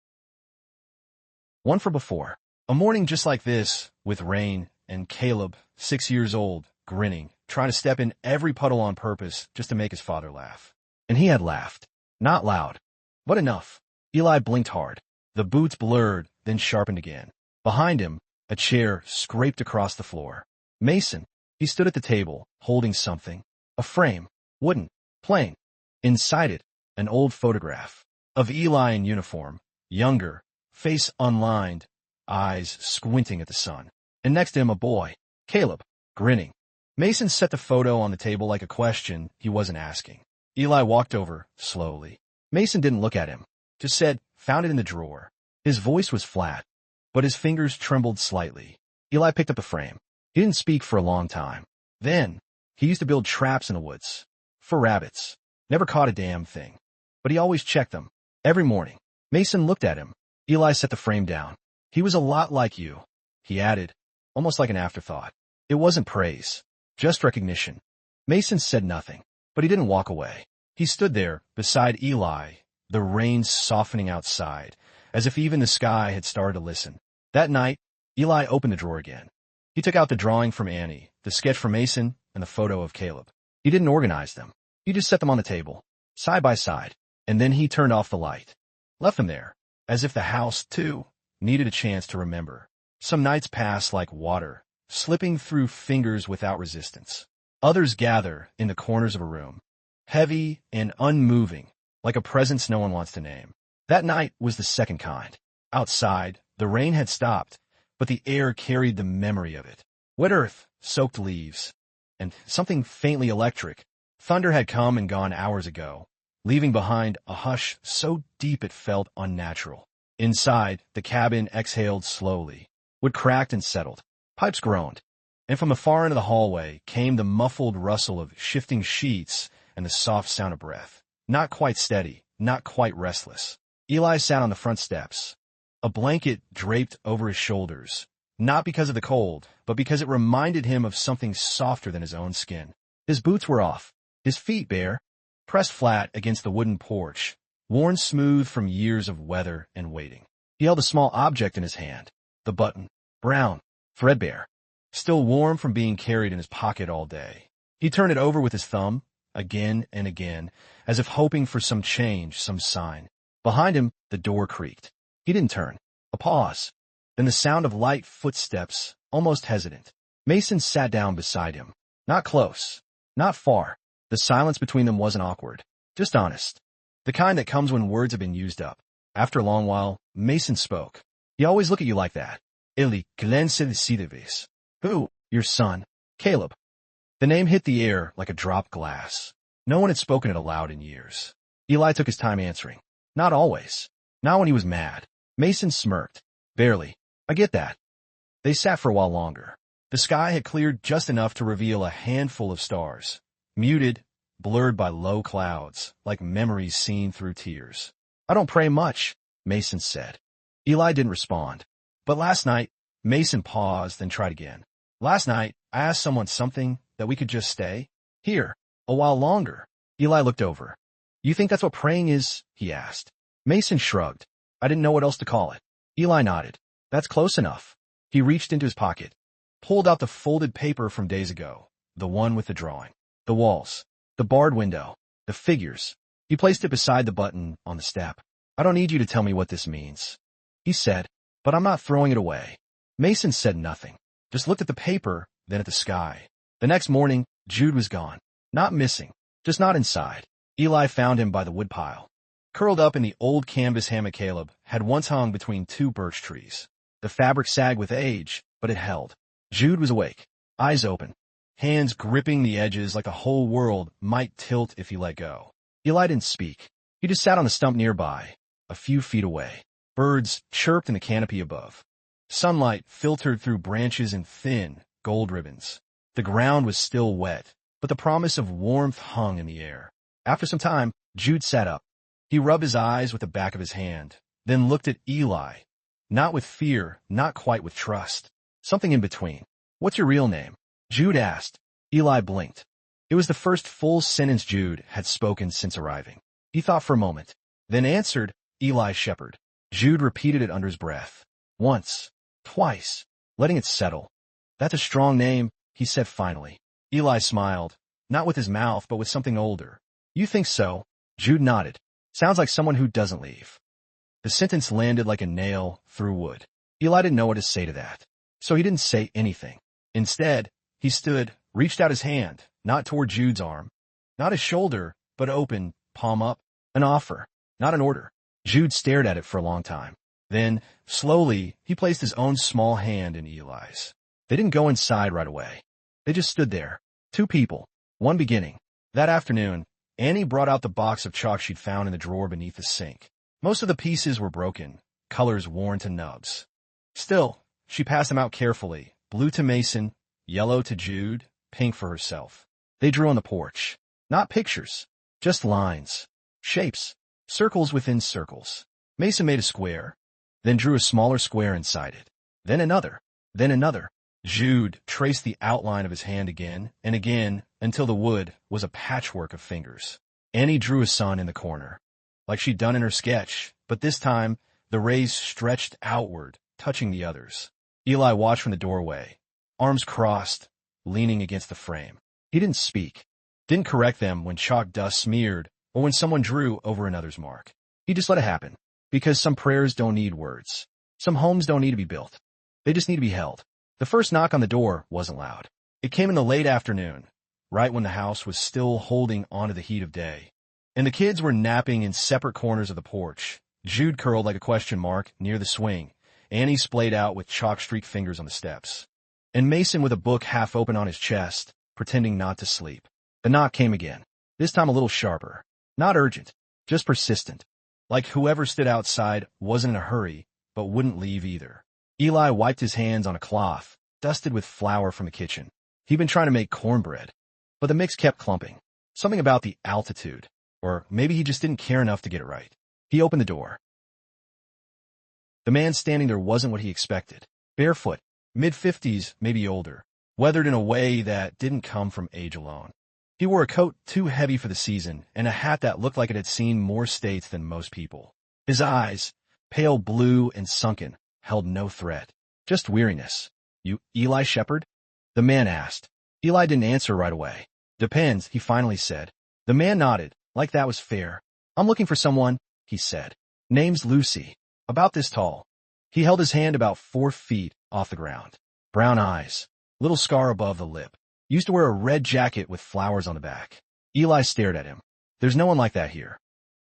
S1: One for before. A morning just like this, with rain and Caleb, 6 years old, grinning, trying to step in every puddle on purpose just to make his father laugh. And he had laughed. Not loud, but enough. Eli blinked hard. The boots blurred, then sharpened again. Behind him, a chair scraped across the floor. Mason. He stood at the table, holding something. A frame. Wooden. Plain. Inside it, an old photograph. Of Eli in uniform. Younger. Face unlined. Eyes squinting at the sun. And next to him a boy. Caleb. Grinning. Mason set the photo on the table like a question he wasn't asking. Eli walked over, slowly. Mason didn't look at him. Just said, "Found it in the drawer." His voice was flat, but his fingers trembled slightly. Eli picked up the frame. He didn't speak for a long time. Then, he used to build traps in the woods. For rabbits. Never caught a damn thing. But he always checked them. Every morning. Mason looked at him. Eli set the frame down. "He was a lot like you," he added, almost like an afterthought. It wasn't praise. Just recognition. Mason said nothing, but he didn't walk away. He stood there, beside Eli, the rain softening outside, as if even the sky had started to listen. That night, Eli opened the drawer again. He took out the drawing from Annie, the sketch from Mason, and the photo of Caleb. He didn't organize them. He just set them on the table, side by side, and then he turned off the light. Left them there, as if the house, too, needed a chance to remember. Some nights pass like water, slipping through fingers without resistance. Others gather in the corners of a room, heavy and unmoving, like a presence no one wants to name. That night was the second kind. Outside, the rain had stopped, but the air carried the memory of it. Wet earth, soaked leaves, and something faintly electric. Thunder had come and gone hours ago, leaving behind a hush so deep it felt unnatural. Inside, the cabin exhaled slowly. Wood cracked and settled. Pipes groaned. And from the far end of the hallway came the muffled rustle of shifting sheets and the soft sound of breath. Not quite steady, not quite restless. Eli sat on the front steps. A blanket draped over his shoulders, not because of the cold, but because it reminded him of something softer than his own skin. His boots were off, his feet bare, pressed flat against the wooden porch, worn smooth from years of weather and waiting. He held a small object in his hand, the button, brown, threadbare, still warm from being carried in his pocket all day. He turned it over with his thumb, again and again, as if hoping for some change, some sign. Behind him, the door creaked. He didn't turn. A pause. Then the sound of light footsteps, almost hesitant. Mason sat down beside him. Not close. Not far. The silence between them wasn't awkward. Just honest. The kind that comes when words have been used up. After a long while, Mason spoke. "He always look at you like that. Eli Glenn. Who? Your son. Caleb." The name hit the air like a dropped glass. No one had spoken it aloud in years. Eli took his time answering. Not always. Not when he was mad. Mason smirked. "Barely. I get that." They sat for a while longer. The sky had cleared just enough to reveal a handful of stars. Muted, blurred by low clouds, like memories seen through tears. "I don't pray much," Mason said. Eli didn't respond. "But last night," Mason paused, then tried again. "Last night, I asked someone something that we could just stay here a while longer." Eli looked over. "You think that's what praying is?" he asked. Mason shrugged. "I didn't know what else to call it." Eli nodded. "That's close enough." He reached into his pocket, pulled out the folded paper from days ago, the one with the drawing, the walls, the barred window, the figures. He placed it beside the button on the step. "I don't need you to tell me what this means," he said, "but I'm not throwing it away." Mason said nothing, just looked at the paper, then at the sky. The next morning, Jude was gone. Not missing, just not inside. Eli found him by the woodpile. Curled up in the old canvas hammock Caleb had once hung between two birch trees. The fabric sagged with age, but it held. Jude was awake, eyes open, hands gripping the edges like the whole world might tilt if he let go. Eli didn't speak. He just sat on the stump nearby, a few feet away. Birds chirped in the canopy above. Sunlight filtered through branches in thin, gold ribbons. The ground was still wet, but the promise of warmth hung in the air. After some time, Jude sat up. He rubbed his eyes with the back of his hand, then looked at Eli. Not with fear, not quite with trust. Something in between. "What's your real name?" Jude asked. Eli blinked. It was the first full sentence Jude had spoken since arriving. He thought for a moment, then answered, "Eli Shepherd." Jude repeated it under his breath. Once. Twice. Letting it settle. That's a strong name, he said finally. Eli smiled, not with his mouth but with something older. You think so? Jude nodded. Sounds like someone who doesn't leave. The sentence landed like a nail through wood. Eli didn't know what to say to that, so he didn't say anything. Instead, he stood, reached out his hand, not toward Jude's arm, not his shoulder, but open, palm up, an offer, not an order. Jude stared at it for a long time. Then, slowly, he placed his own small hand in Eli's. They didn't go inside right away. They just stood there. Two people, one beginning. That afternoon, Annie brought out the box of chalk she'd found in the drawer beneath the sink. Most of the pieces were broken, colors worn to nubs. Still, she passed them out carefully, blue to Mason, yellow to Jude, pink for herself. They drew on the porch. Not pictures, just lines, shapes, circles within circles. Mason made a square, then drew a smaller square inside it. Then another, then another. Jude traced the outline of his hand again and again until the wood was a patchwork of fingers. Annie drew a sun in the corner, like she'd done in her sketch, but this time the rays stretched outward, touching the others. Eli watched from the doorway, arms crossed, leaning against the frame. He didn't speak, didn't correct them when chalk dust smeared or when someone drew over another's mark. He just let it happen, because some prayers don't need words. Some homes don't need to be built. They just need to be held. The first knock on the door wasn't loud. It came in the late afternoon, right when the house was still holding onto the heat of day. And the kids were napping in separate corners of the porch. Jude curled like a question mark near the swing. Annie splayed out with chalk-streaked fingers on the steps. And Mason with a book half open on his chest, pretending not to sleep. The knock came again, this time a little sharper. Not urgent, just persistent. Like whoever stood outside wasn't in a hurry, but wouldn't leave either. Eli wiped his hands on a cloth, dusted with flour from the kitchen. He'd been trying to make cornbread, but the mix kept clumping. Something about the altitude, or maybe he just didn't care enough to get it right. He opened the door. The man standing there wasn't what he expected. Barefoot, mid-50s, maybe older, weathered in a way that didn't come from age alone. He wore a coat too heavy for the season and a hat that looked like it had seen more states than most people. His eyes, pale blue and sunken, held no threat, just weariness. You Eli Shepherd? The man asked. Eli didn't answer right away. Depends, he finally said. The man nodded, like that was fair. I'm looking for someone, he said. Name's Lucy. About this tall. He held his hand about 4 feet off the ground. Brown eyes, little scar above the lip. Used to wear a red jacket with flowers on the back. Eli stared at him. There's no one like that here.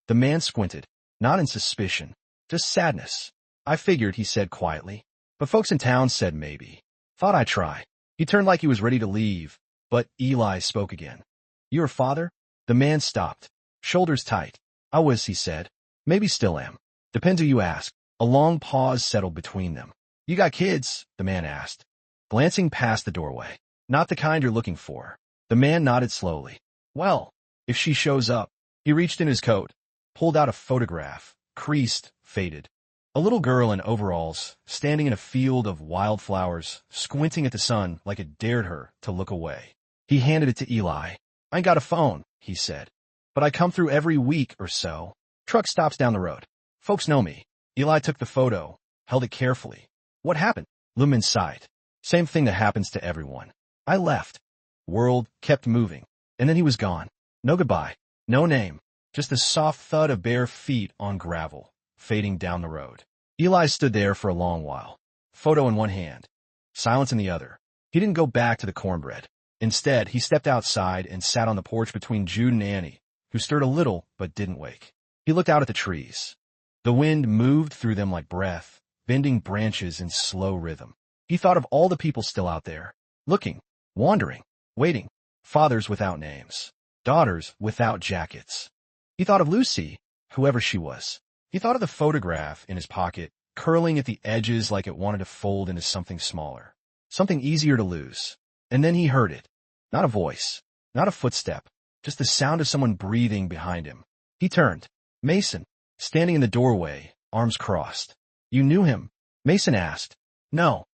S1: The man squinted, not in suspicion, just sadness. I figured, he said quietly. But folks in town said maybe. Thought I'd try. He turned like he was ready to leave, but Eli spoke again. Your father? The man stopped, shoulders tight. I was, he said. Maybe still am. Depends who you ask. A long pause settled between them. You got kids? The man asked, glancing past the doorway. Not the kind you're looking for. The man nodded slowly. Well, if she shows up. He reached in his coat, pulled out a photograph, creased, faded. A little girl in overalls, standing in a field of wildflowers, squinting at the sun like it dared her to look away. He handed it to Eli. I ain't got a phone, he said. But I come through every week or so. Truck stops down the road. Folks know me. Eli took the photo, held it carefully. What happened? Lumen sighed. Same thing that happens to everyone. I left. World kept moving. And then he was gone. No goodbye. No name. Just the soft thud of bare feet on gravel, fading down the road. Eli stood there for a long while, photo in one hand, silence in the other. He didn't go back to the cornbread. Instead, he stepped outside and sat on the porch between Jude and Annie, who stirred a little but didn't wake. He looked out at the trees. The wind moved through them like breath, bending branches in slow rhythm. He thought of all the people still out there, looking, wandering, waiting, fathers without names, daughters without jackets. He thought of Lucy, whoever she was. He thought of the photograph in his pocket, curling at the edges like it wanted to fold into something smaller, something easier to lose. And then he heard it. Not a voice, not a footstep, just the sound of someone breathing behind him. He turned. Mason, standing in the doorway, arms crossed. You knew him? Mason asked. No.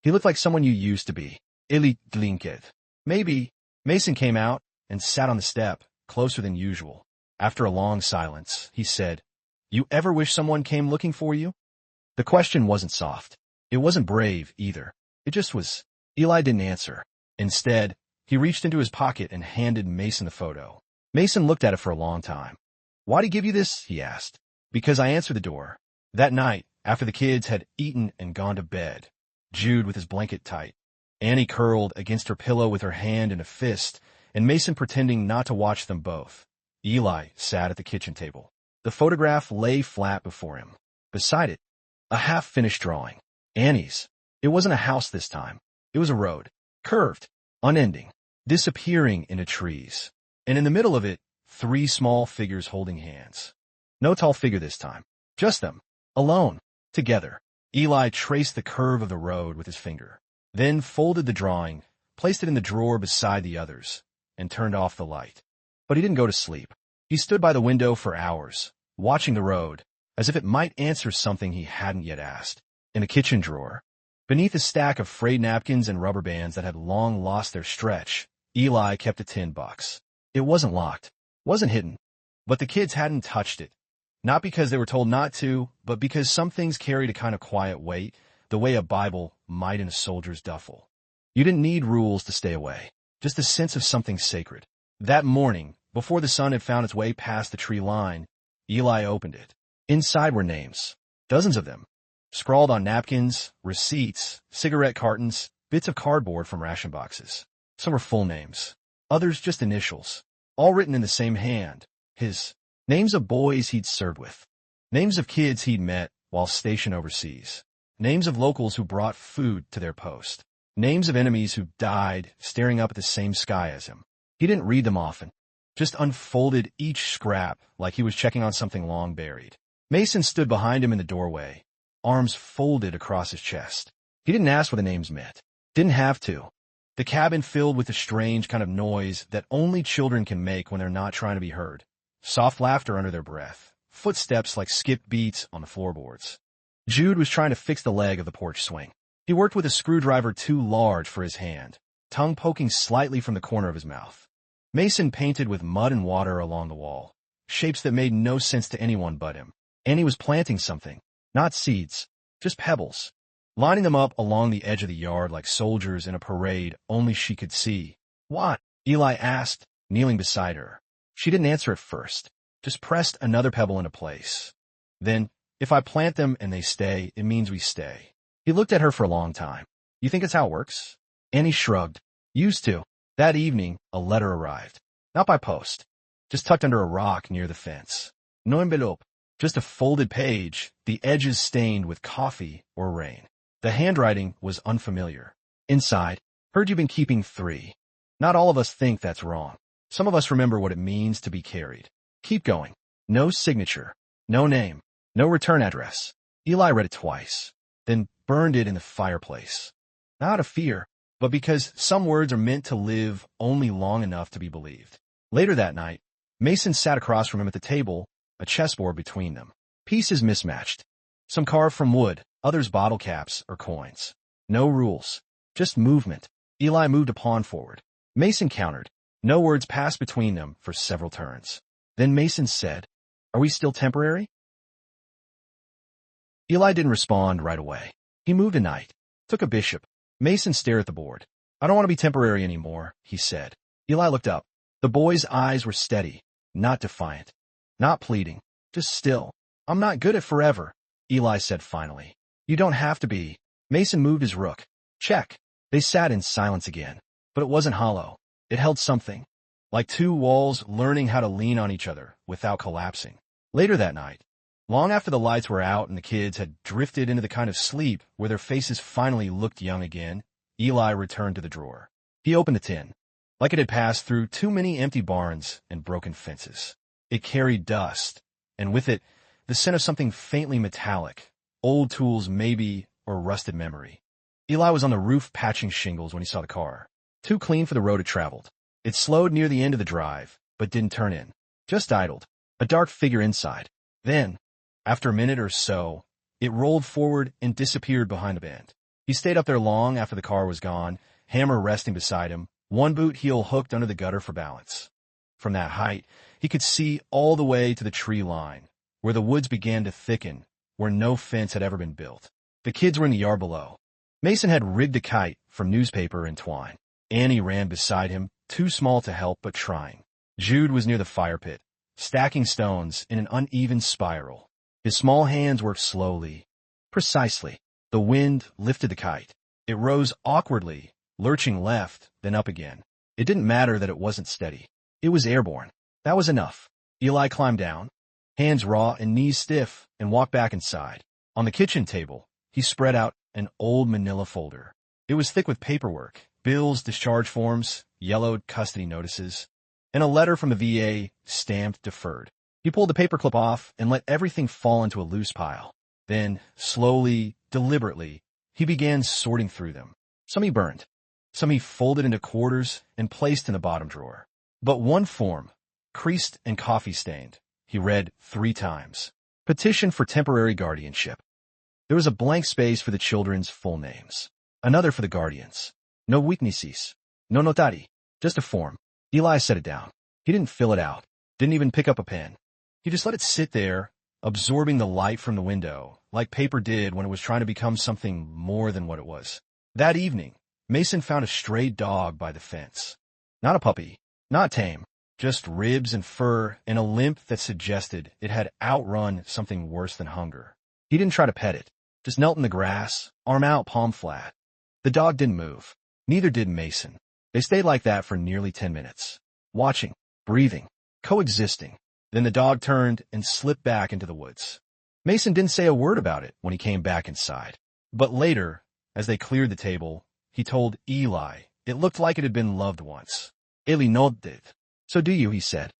S1: He looked like someone you used to be. Ili Glinket. Maybe. Mason came out and sat on the step, closer than usual. After a long silence, he said, You ever wish someone came looking for you? The question wasn't soft. It wasn't brave, either. It just was Eli didn't answer. Instead, he reached into his pocket and handed Mason the photo. Mason looked at it for a long time. "Why'd he give you this?" he asked. "Because I answered the door. That night, after the kids had eaten and gone to bed." Jude with his blanket tight. Annie curled against her pillow with her hand in a fist, and Mason pretending not to watch them both. Eli sat at the kitchen table. The photograph lay flat before him. Beside it, a half-finished drawing. Annie's. It wasn't a house this time. It was a road. Curved. Unending. Disappearing into trees. And in the middle of it, 3 small figures holding hands. No tall figure this time. Just them. Alone. Together. Eli traced the curve of the road with his finger. Then folded the drawing, placed it in the drawer beside the others, and turned off the light. But he didn't go to sleep. He stood by the window for hours, watching the road, as if it might answer something he hadn't yet asked. In a kitchen drawer, beneath a stack of frayed napkins and rubber bands that had long lost their stretch, Eli kept a $10. It wasn't locked, wasn't hidden, but the kids hadn't touched it. Not because they were told not to, but because some things carried a kind of quiet weight, the way a Bible might in a soldier's duffel. You didn't need rules to stay away, just a sense of something sacred. That morning, before the sun had found its way past the tree line, Eli opened it. Inside were names, dozens of them, scrawled on napkins, receipts, cigarette cartons, bits of cardboard from ration boxes. Some were full names, others just initials, all written in the same hand, his. Names of boys he'd served with, names of kids he'd met while stationed overseas, names of locals who brought food to their post, names of enemies who died staring up at the same sky as him. He didn't read them often, just unfolded each scrap like he was checking on something long buried. Mason stood behind him in the doorway, arms folded across his chest. He didn't ask what the names meant. Didn't have to. The cabin filled with a strange kind of noise that only children can make when they're not trying to be heard. Soft laughter under their breath, footsteps like skipped beats on the floorboards. Jude was trying to fix the leg of the porch swing. He worked with a screwdriver too large for his hand, tongue poking slightly from the corner of his mouth. Mason painted with mud and water along the wall, shapes that made no sense to anyone but him. Annie was planting something, not seeds, just pebbles, lining them up along the edge of the yard like soldiers in a parade only she could see. "What?" Eli asked, kneeling beside her. She didn't answer at first, just pressed another pebble into place. Then, "If I plant them and they stay, it means we stay." He looked at her for a long time. "You think it's how it works?" Annie shrugged. "Used to." That evening, a letter arrived. Not by post, just tucked under a rock near the fence. No envelope, just a folded page, the edges stained with coffee or rain. The handwriting was unfamiliar. Inside, "Heard you've been keeping 3. Not all of us think that's wrong. Some of us remember what it means to be carried. Keep going." No signature, no name, no return address. Eli read it twice, then burned it in the fireplace. Not out of fear, but because some words are meant to live only long enough to be believed. Later that night, Mason sat across from him at the table, a chessboard between them. Pieces mismatched. Some carved from wood, others bottle caps or coins. No rules, just movement. Eli moved a pawn forward. Mason countered. No words passed between them for several turns. Then Mason said, "Are we still temporary?" Eli didn't respond right away. He moved a knight, took a bishop. Mason stared at the board. "I don't want to be temporary anymore," he said. Eli looked up. The boy's eyes were steady, not defiant, not pleading, just still. "I'm not good at forever," Eli said finally. "You don't have to be." Mason moved his rook. Check. They sat in silence again, but it wasn't hollow. It held something, like 2 walls learning how to lean on each other without collapsing. Later that night, long after the lights were out and the kids had drifted into the kind of sleep where their faces finally looked young again, Eli returned to the drawer. He opened the tin, like it had passed through too many empty barns and broken fences. It carried dust, and with it, the scent of something faintly metallic, old tools maybe, or rusted memory. Eli was on the roof patching shingles when he saw the car. Too clean for the road it traveled. It slowed near the end of the drive, but didn't turn in. Just idled, a dark figure inside. Then, after a minute or so, it rolled forward and disappeared behind a bend. He stayed up there long after the car was gone, hammer resting beside him, one boot heel hooked under the gutter for balance. From that height, he could see all the way to the tree line, where the woods began to thicken, where no fence had ever been built. The kids were in the yard below. Mason had rigged a kite from newspaper and twine. Annie ran beside him, too small to help but trying. Jude was near the fire pit, stacking stones in an uneven spiral. His small hands worked slowly, precisely. The wind lifted the kite. It rose awkwardly, lurching left, then up again. It didn't matter that it wasn't steady. It was airborne. That was enough. Eli climbed down, hands raw and knees stiff, and walked back inside. On the kitchen table, he spread out an old manila folder. It was thick with paperwork, bills, discharge forms, yellowed custody notices, and a letter from the VA stamped deferred. He pulled the paperclip off and let everything fall into a loose pile. Then, slowly, deliberately, he began sorting through them. Some he burned. Some he folded into quarters and placed in the bottom drawer. But one form, creased and coffee-stained, he read 3 times. Petition for temporary guardianship. There was a blank space for the children's full names. Another for the guardians. No weaknesses. No notari. Just a form. Eli set it down. He didn't fill it out. Didn't even pick up a pen. He just let it sit there, absorbing the light from the window, like paper did when it was trying to become something more than what it was. That evening, Mason found a stray dog by the fence. Not a puppy. Not tame. Just ribs and fur and a limp that suggested it had outrun something worse than hunger. He didn't try to pet it. Just knelt in the grass, arm out, palm flat. The dog didn't move. Neither did Mason. They stayed like that for nearly 10 minutes. Watching, breathing, coexisting. Then the dog turned and slipped back into the woods. Mason didn't say a word about it when he came back inside. But later, as they cleared the table, he told Eli it looked like it had been loved once. Eli nodded. So do you, he said.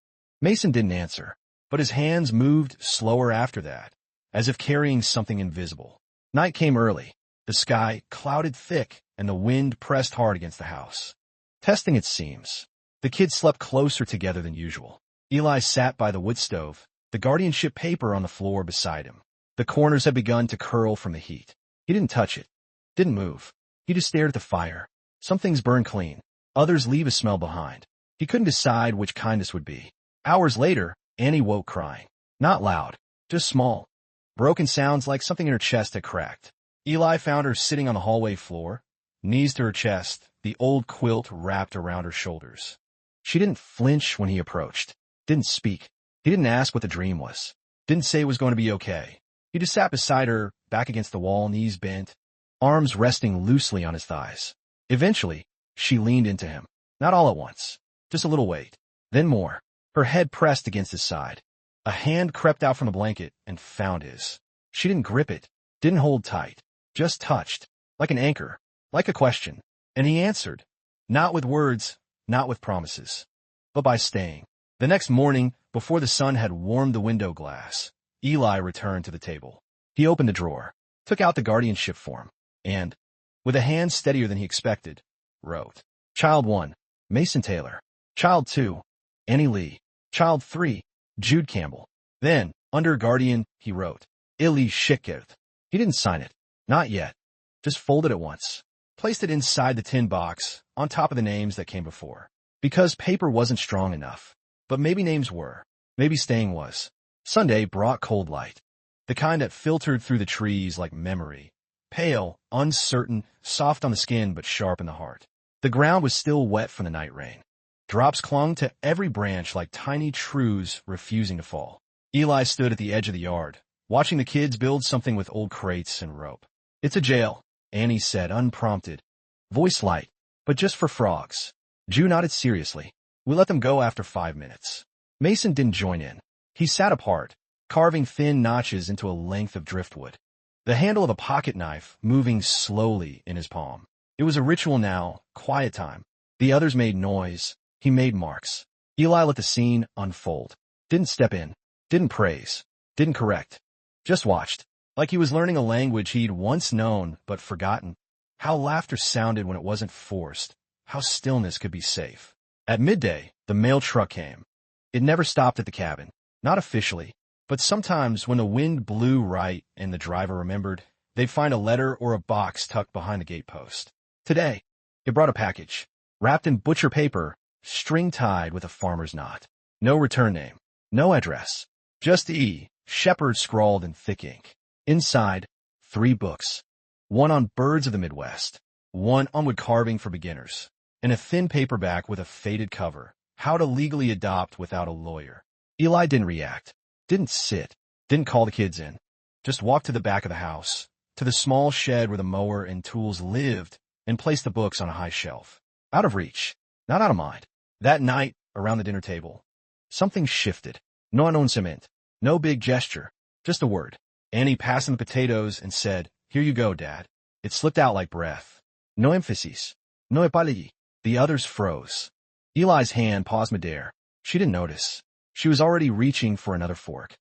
S1: Mason didn't answer, but his hands moved slower after that, as if carrying something invisible. Night came early. The sky clouded thick, and the wind pressed hard against the house, testing its seams. The kids slept closer together than usual. Eli sat by the wood stove, the guardianship paper on the floor beside him. The corners had begun to curl from the heat. He didn't touch it. Didn't move. He just stared at the fire. Some things burn clean. Others leave a smell behind. He couldn't decide which kind this would be. Hours later, Annie woke crying. Not loud. Just small. Broken sounds like something in her chest had cracked. Eli found her sitting on the hallway floor, knees to her chest, the old quilt wrapped around her shoulders. She didn't flinch when he approached. Didn't speak. He didn't ask what the dream was. Didn't say it was going to be okay. He just sat beside her, back against the wall, knees bent, arms resting loosely on his thighs. Eventually, she leaned into him. Not all at once. Just a little weight. Then more. Her head pressed against his side. A hand crept out from the blanket and found his. She didn't grip it. Didn't hold tight. Just touched. Like an anchor. Like a question. And he answered. Not with words, not with promises, but by staying. The next morning, before the sun had warmed the window glass, Eli returned to the table. He opened the drawer, took out the guardianship form, and, with a hand steadier than he expected, wrote, Child 1, Mason Taylor. Child 2, Annie Lee. Child 3, Jude Campbell. Then, under guardian, he wrote, Ili Schickert. He didn't sign it. Not yet. Just folded it once. Placed it inside the tin box, on top of the names that came before. Because paper wasn't strong enough. But maybe names were. Maybe staying was. Sunday brought cold light. The kind that filtered through the trees like memory. Pale, uncertain, soft on the skin but sharp in the heart. The ground was still wet from the night rain. Drops clung to every branch like tiny shrews refusing to fall. Eli stood at the edge of the yard, watching the kids build something with old crates and rope. It's a jail, Annie said, unprompted. Voice light, but just for frogs. Ju nodded seriously. We let them go after 5 minutes. Mason didn't join in. He sat apart, carving thin notches into a length of driftwood. The handle of a pocket knife moving slowly in his palm. It was a ritual now, quiet time. The others made noise. He made marks. Eli let the scene unfold. Didn't step in. Didn't praise. Didn't correct. Just watched. Like he was learning a language he'd once known but forgotten. How laughter sounded when it wasn't forced. How stillness could be safe. At midday, the mail truck came. It never stopped at the cabin. Not officially. But sometimes when the wind blew right and the driver remembered, they'd find a letter or a box tucked behind the gatepost. Today, it brought a package. Wrapped in butcher paper, string-tied with a farmer's knot. No return name. No address. Just E. Shepherd scrawled in thick ink. Inside, 3 books. one on birds of the Midwest, one on wood carving for beginners, and a thin paperback with a faded cover, How to Legally Adopt Without a Lawyer. Eli didn't react, didn't sit, didn't call the kids in, just walked to the back of the house, to the small shed where the mower and tools lived, and placed the books on a high shelf. Out of reach, not out of mind. That night, around the dinner table, something shifted. No announcement, no big gesture, just a word. Annie passed him the potatoes and said, "Here you go, Dad." It slipped out like breath. No emphasis, no apology. The others froze. Eli's hand paused midair. She didn't notice. She was already reaching for another fork.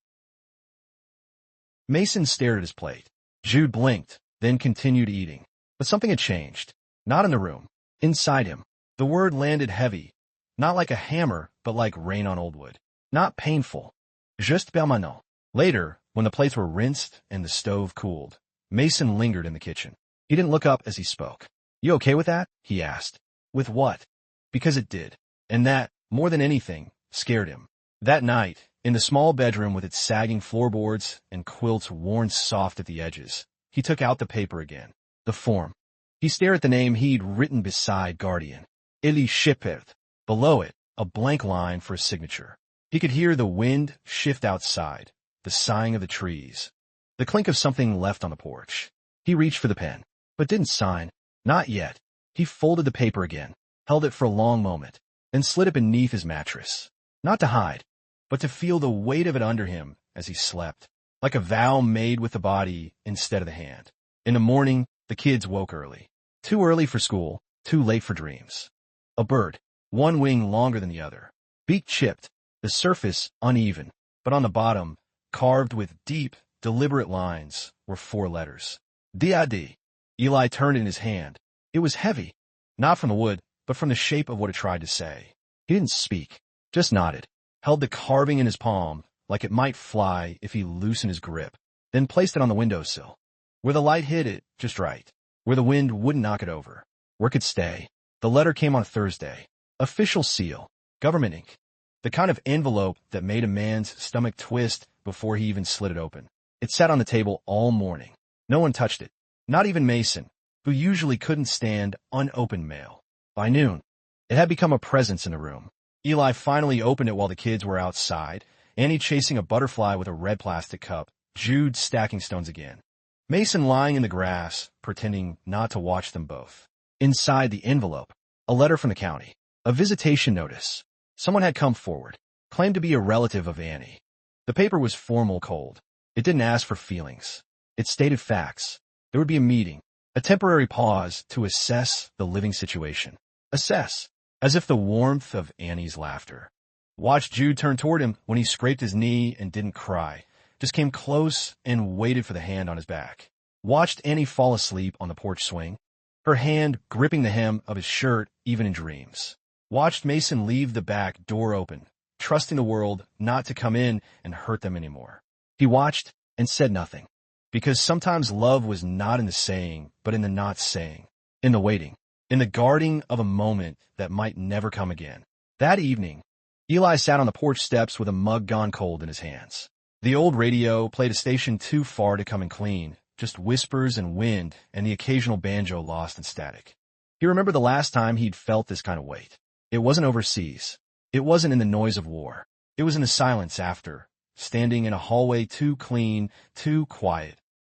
S1: Mason stared at his plate. Jude blinked, then continued eating. But something had changed. Not in the room. Inside him. The word landed heavy. Not like a hammer, but like rain on old wood. Not painful. Juste permanent. Later, when the plates were rinsed and the stove cooled, Mason lingered in the kitchen. He didn't look up as he spoke. "You okay with that?" he asked. "With what?" Because it did. And that, more than anything, scared him. That night, in the small bedroom with its sagging floorboards and quilts worn soft at the edges, he took out the paper again. The form. He stared at the name he'd written beside Guardian. Eli Shippert. Below it, a blank line for a signature. He could hear the wind shift outside, the sighing of the trees, the clink of something left on the porch. He reached for the pen, but didn't sign. Not yet. He folded the paper again, held it for a long moment, then slid it beneath his mattress. Not to hide, but to feel the weight of it under him as he slept, like a vow made with the body instead of the hand. In the morning, the kids woke early. Too early for school, too late for dreams. A bird, one wing longer than the other, beak chipped, the surface uneven, but on the bottom, carved with deep, deliberate lines, were 4 letters. D-I-D. Eli turned it in his hand. It was heavy, not from the wood, but from the shape of what it tried to say. He didn't speak, just nodded, held the carving in his palm like it might fly if he loosened his grip, then placed it on the windowsill, where the light hit it just right, where the wind wouldn't knock it over, where it could stay. The letter came on Thursday. Official seal, government ink, the kind of envelope that made a man's stomach twist before he even slid it open. It sat on the table all morning. No one touched it, not even Mason, who usually couldn't stand unopened mail. By noon, it had become a presence in the room. Eli finally opened it while the kids were outside, Annie chasing a butterfly with a red plastic cup, Jude stacking stones again. Mason lying in the grass, pretending not to watch them both. Inside the envelope, a letter from the county. A visitation notice. Someone had come forward, claimed to be a relative of Annie. The paper was formal cold. It didn't ask for feelings. It stated facts. There would be a meeting, a temporary pause to assess the living situation. Assess, as if the warmth of Annie's laughter. Watched Jude turn toward him when he scraped his knee and didn't cry, just came close and waited for the hand on his back. Watched Annie fall asleep on the porch swing, her hand gripping the hem of his shirt even in dreams. Watched Mason leave the back door open, trusting the world not to come in and hurt them anymore. He watched and said nothing, because sometimes love was not in the saying, but in the not saying, in the waiting, in the guarding of a moment that might never come again. That evening, Eli sat on the porch steps with a mug gone cold in his hands. The old radio played a station too far to come and clean, just whispers and wind and the occasional banjo lost in static. He remembered the last time he'd felt this kind of weight. It wasn't overseas. It wasn't in the noise of war. It was in the silence after, standing in a hallway too clean, too quiet,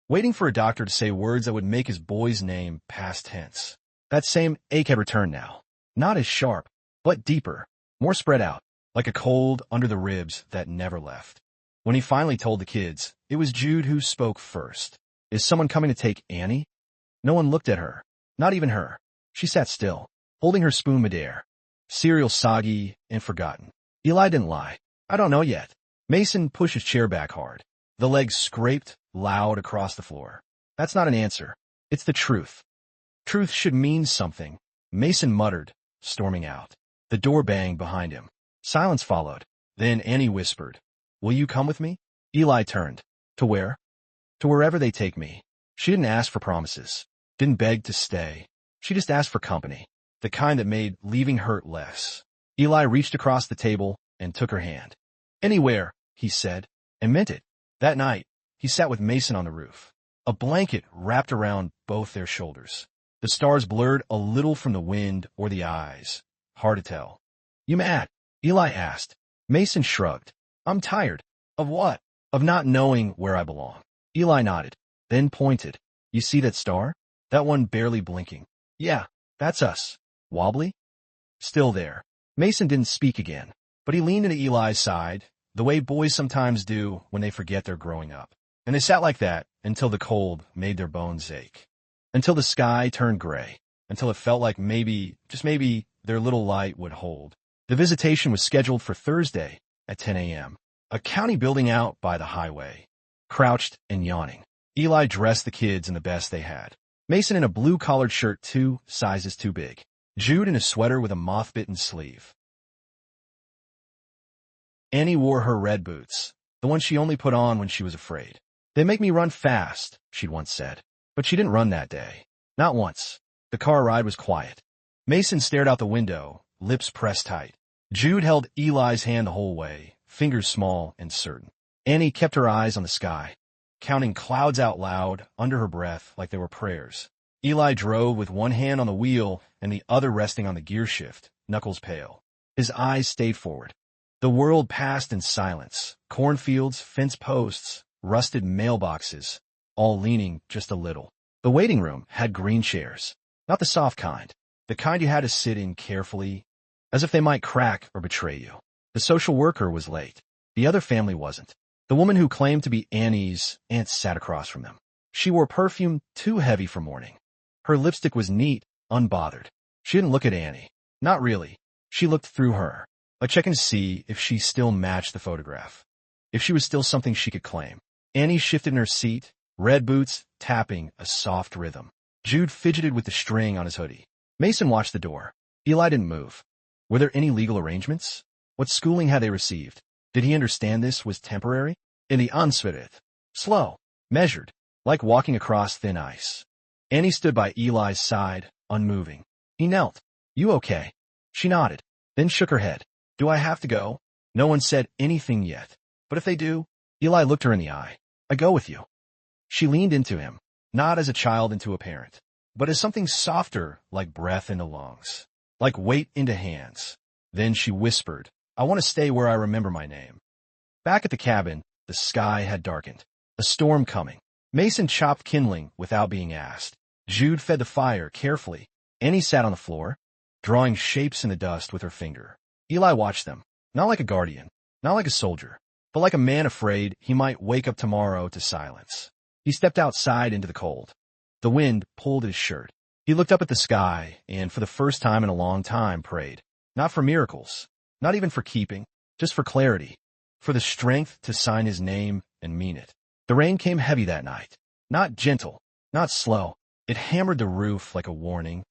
S1: waiting for a doctor to say words that would make his boy's name past tense. That same ache had returned now. Not as sharp, but deeper, more spread out, like a cold under the ribs that never left. When he finally told the kids, it was Jude who spoke first. "Is someone coming to take Annie?" No one looked at her, not even her. She sat still, holding her spoon midair. Cereal soggy and forgotten. Eli didn't lie. "I don't know yet." Mason pushed his chair back hard. The legs scraped loud across the floor. "That's not an answer. It's the truth. Truth should mean something." Mason muttered, storming out. The door banged behind him. Silence followed. Then Annie whispered, "Will you come with me?" Eli turned. "To where?" "To wherever they take me." She didn't ask for promises, didn't beg to stay. She just asked for company, the kind that made leaving hurt less. Eli reached across the table and took her hand. "Anywhere," he said, and meant it. That night, he sat with Mason on the roof. a blanket wrapped around both their shoulders. The stars blurred a little from the wind or the eyes. Hard to tell. "You mad?" Eli asked. Mason shrugged. "I'm tired." "Of what?" "Of not knowing where I belong." Eli nodded, then pointed. "You see that star? That one barely blinking?" "Yeah, that's us." "Wobbly?" "Still there." Mason didn't speak again, but he leaned into Eli's side, the way boys sometimes do when they forget they're growing up. And they sat like that until the cold made their bones ache. Until the sky turned gray. Until it felt like maybe, just maybe, their little light would hold. The visitation was scheduled for Thursday at 10 a.m. A county building out by the highway. Crouched and yawning, Eli dressed the kids in the best they had. Mason in a blue-collared shirt 2 sizes too big. Jude in a sweater with a moth-bitten sleeve. Annie wore her red boots, the ones she only put on when she was afraid. "They make me run fast," she'd once said. But she didn't run that day. Not once. The car ride was quiet. Mason stared out the window, lips pressed tight. Jude held Eli's hand the whole way, fingers small and certain. Annie kept her eyes on the sky, counting clouds out loud, under her breath, like they were prayers. Eli drove with one hand on the wheel and the other resting on the gear shift, knuckles pale. His eyes stayed forward. The world passed in silence. Cornfields, fence posts, rusted mailboxes, all leaning just a little. The waiting room had green chairs. Not the soft kind. The kind you had to sit in carefully, as if they might crack or betray you. The social worker was late. The other family wasn't. The woman who claimed to be Annie's aunt sat across from them. She wore perfume too heavy for morning. Her lipstick was neat, unbothered. She didn't look at Annie. Not really. She looked through her, like checking to see if she still matched the photograph. If she was still something she could claim. Annie shifted in her seat, red boots tapping a soft rhythm. Jude fidgeted with the string on his hoodie. Mason watched the door. Eli didn't move. Were there any legal arrangements? What schooling had they received? Did he understand this was temporary? In the untold. Slow. Measured. Like walking across thin ice. Annie stood by Eli's side, unmoving. He knelt. "You okay?" She nodded, then shook her head. "Do I have to go?" No one said anything yet. "But if they do?" Eli looked her in the eye. "I go with you." She leaned into him, not as a child into a parent, but as something softer, like breath into lungs, like weight into hands. Then she whispered, "I want to stay where I remember my name." Back at the cabin, the sky had darkened. A storm coming. Mason chopped kindling without being asked. Jude fed the fire carefully. Annie sat on the floor, drawing shapes in the dust with her finger. Eli watched them, not like a guardian, not like a soldier, but like a man afraid he might wake up tomorrow to silence. He stepped outside into the cold. The wind pulled at his shirt. He looked up at the sky and, for the first time in a long time, prayed. Not for miracles, not even for keeping, just for clarity, for the strength to sign his name and mean it. The rain came heavy that night. Not gentle, not slow. It hammered the roof like a warning,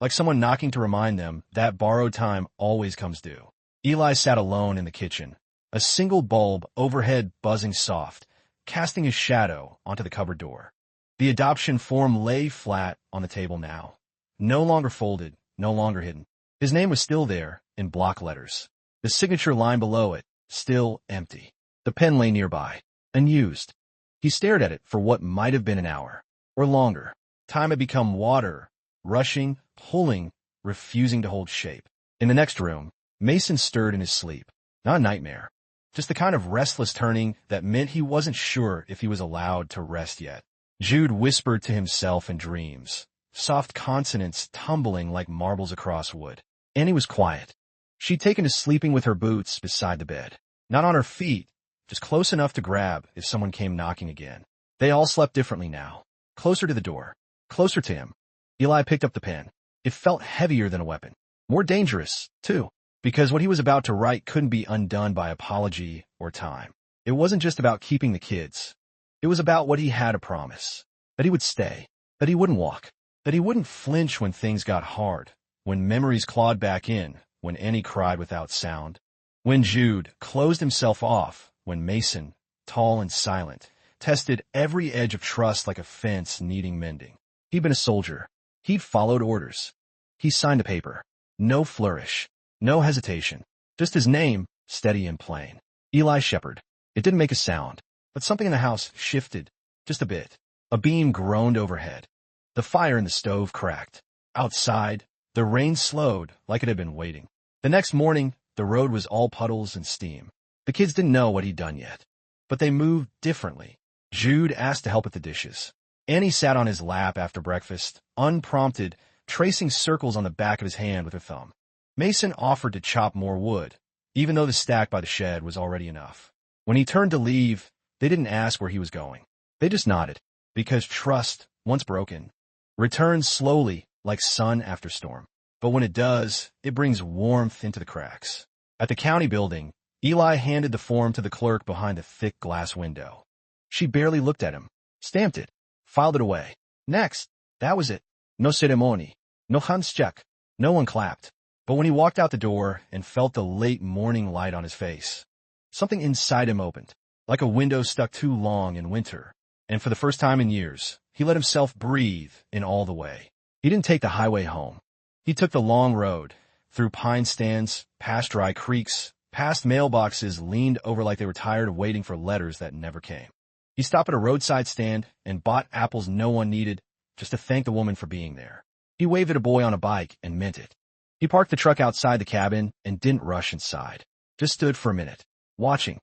S1: like someone knocking to remind them that borrowed time always comes due. Eli sat alone in the kitchen, a single bulb overhead buzzing soft, casting his shadow onto the cupboard door. The adoption form lay flat on the table now, no longer folded, no longer hidden. His name was still there, in block letters. The signature line below it, still empty. The pen lay nearby, unused. He stared at it for what might have been an hour, or longer. Time had become water, rushing, pulling, refusing to hold shape. In the next room, Mason stirred in his sleep. Not a nightmare. Just the kind of restless turning that meant he wasn't sure if he was allowed to rest yet. Jude whispered to himself in dreams, soft consonants tumbling like marbles across wood. Annie was quiet. She'd taken to sleeping with her boots beside the bed. Not on her feet, just close enough to grab if someone came knocking again. They all slept differently now. Closer to the door. Closer to him. Eli picked up the pen. It felt heavier than a weapon. More dangerous, too, because what he was about to write couldn't be undone by apology or time. It wasn't just about keeping the kids. It was about what he had to promise. That he would stay. That he wouldn't walk. That he wouldn't flinch when things got hard. When memories clawed back in. When Annie cried without sound. When Jude closed himself off. When Mason, tall and silent, tested every edge of trust like a fence needing mending. He'd been a soldier. He'd followed orders. He signed a paper. No flourish. No hesitation. Just his name, steady and plain. Eli Shepherd. It didn't make a sound, but something in the house shifted, just a bit. A beam groaned overhead. The fire in the stove cracked. Outside, the rain slowed like it had been waiting. The next morning, the road was all puddles and steam. The kids didn't know what he'd done yet, but they moved differently. Jude asked to help with the dishes. Annie sat on his lap after breakfast, unprompted, tracing circles on the back of his hand with her thumb. Mason offered to chop more wood, even though the stack by the shed was already enough. When he turned to leave, they didn't ask where he was going. They just nodded, because trust, once broken, returns slowly like sun after storm. But when it does, it brings warmth into the cracks. At the county building, Eli handed the form to the clerk behind the thick glass window. She barely looked at him, stamped it, filed it away. Next, that was it. No ceremony, no handshake, no one clapped. But when he walked out the door and felt the late morning light on his face, something inside him opened, like a window stuck too long in winter. And for the first time in years, he let himself breathe in all the way. He didn't take the highway home. He took the long road, through pine stands, past dry creeks, past mailboxes leaned over like they were tired of waiting for letters that never came. He stopped at a roadside stand and bought apples no one needed, just to thank the woman for being there. He waved at a boy on a bike and meant it. He parked the truck outside the cabin and didn't rush inside, just stood for a minute, watching.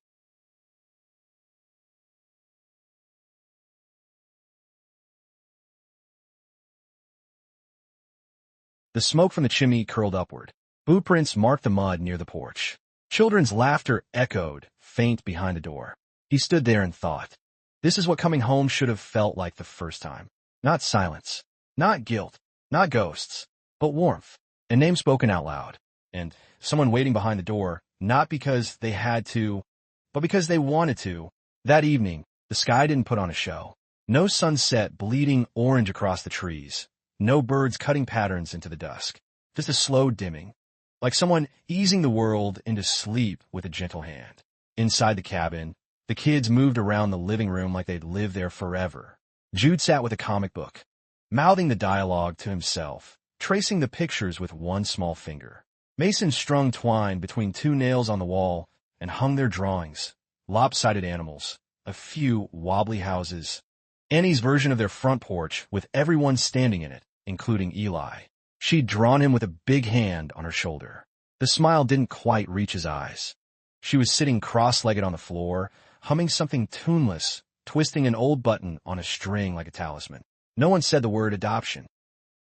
S1: The smoke from the chimney curled upward. Boot prints marked the mud near the porch. Children's laughter echoed, faint behind the door. He stood there and thought. This is what coming home should have felt like the first time. Not silence, not guilt, not ghosts, but warmth. A name spoken out loud. And someone waiting behind the door, not because they had to, but because they wanted to. That evening, the sky didn't put on a show. No sunset bleeding orange across the trees. No birds cutting patterns into the dusk. Just a slow dimming, like someone easing the world into sleep with a gentle hand. Inside the cabin, the kids moved around the living room like they'd lived there forever. Jude sat with a comic book, mouthing the dialogue to himself, tracing the pictures with one small finger. Mason strung twine between two nails on the wall and hung their drawings, lopsided animals, a few wobbly houses, Annie's version of their front porch with everyone standing in it, including Eli. She'd drawn him with a big hand on her shoulder. The smile didn't quite reach his eyes. She was sitting cross-legged on the floor, humming something tuneless, twisting an old button on a string like a talisman. No one said the word adoption.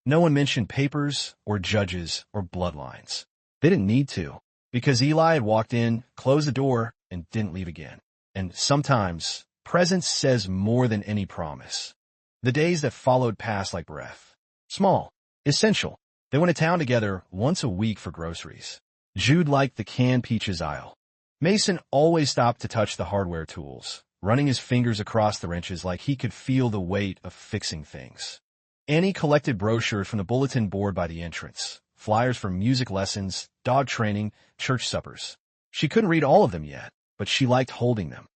S1: No one mentioned papers or judges or bloodlines. They didn't need to, because Eli had walked in, closed the door, and didn't leave again. And sometimes, presence says more than any promise. The days that followed passed like breath. Small, essential. They went to town together once a week for groceries. Jude liked the canned peaches aisle. Mason always stopped to touch the hardware tools, running his fingers across the wrenches like he could feel the weight of fixing things. Annie collected brochures from the bulletin board by the entrance, flyers for music lessons, dog training, church suppers. She couldn't read all of them yet, but she liked holding them.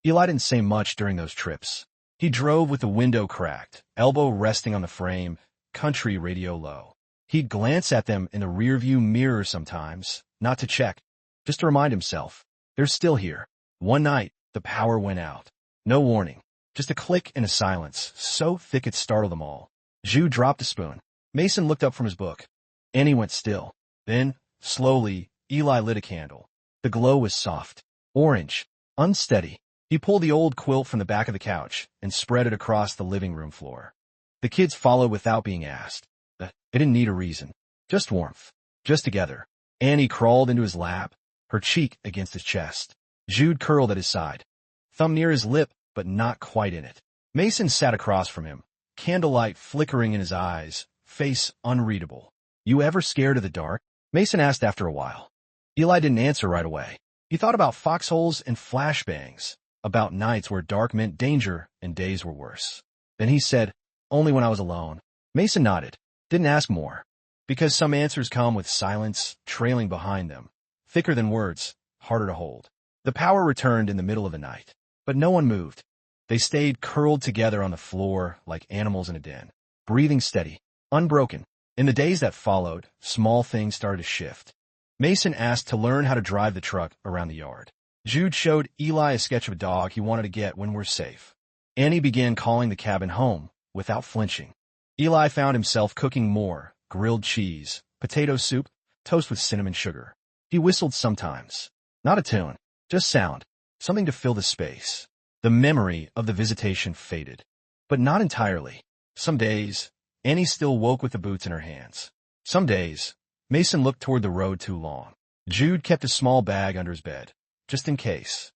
S1: Eli didn't say much during those trips. He drove with the window cracked, elbow resting on the frame, country radio low. He'd glance at them in the rearview mirror sometimes, not to check, just to remind himself, they're still here. One night, the power went out. No warning, just a click and a silence, so thick it startled them all. Jude dropped the spoon. Mason looked up from his book. Annie went still. Then, slowly, Eli lit a candle. The glow was soft, orange, unsteady. He pulled the old quilt from the back of the couch and spread it across the living room floor. The kids followed without being asked. They didn't need a reason. Just warmth. Just together. Annie crawled into his lap, her cheek against his chest. Jude curled at his side, thumb near his lip, but not quite in it. Mason sat across from him, candlelight flickering in his eyes, face unreadable. You ever scared of the dark? Mason asked after a while. Eli didn't answer right away. He thought about foxholes and flashbangs, about nights where dark meant danger and days were worse. Then he said, only when I was alone. Mason nodded, didn't ask more, because some answers come with silence trailing behind them, thicker than words, harder to hold. The power returned in the middle of the night, but no one moved. They stayed curled together on the floor like animals in a den, breathing steady, unbroken. In the days that followed, small things started to shift. Mason asked to learn how to drive the truck around the yard. Jude showed Eli a sketch of a dog he wanted to get when we're safe. Annie began calling the cabin home without flinching. Eli found himself cooking more grilled cheese, potato soup, toast with cinnamon sugar. He whistled sometimes. Not a tune, just sound, something to fill the space. The memory of the visitation faded. But not entirely. Some days, Annie still woke with the boots in her hands. Some days, Mason looked toward the road too long. Jude kept a small bag under his bed, just in case.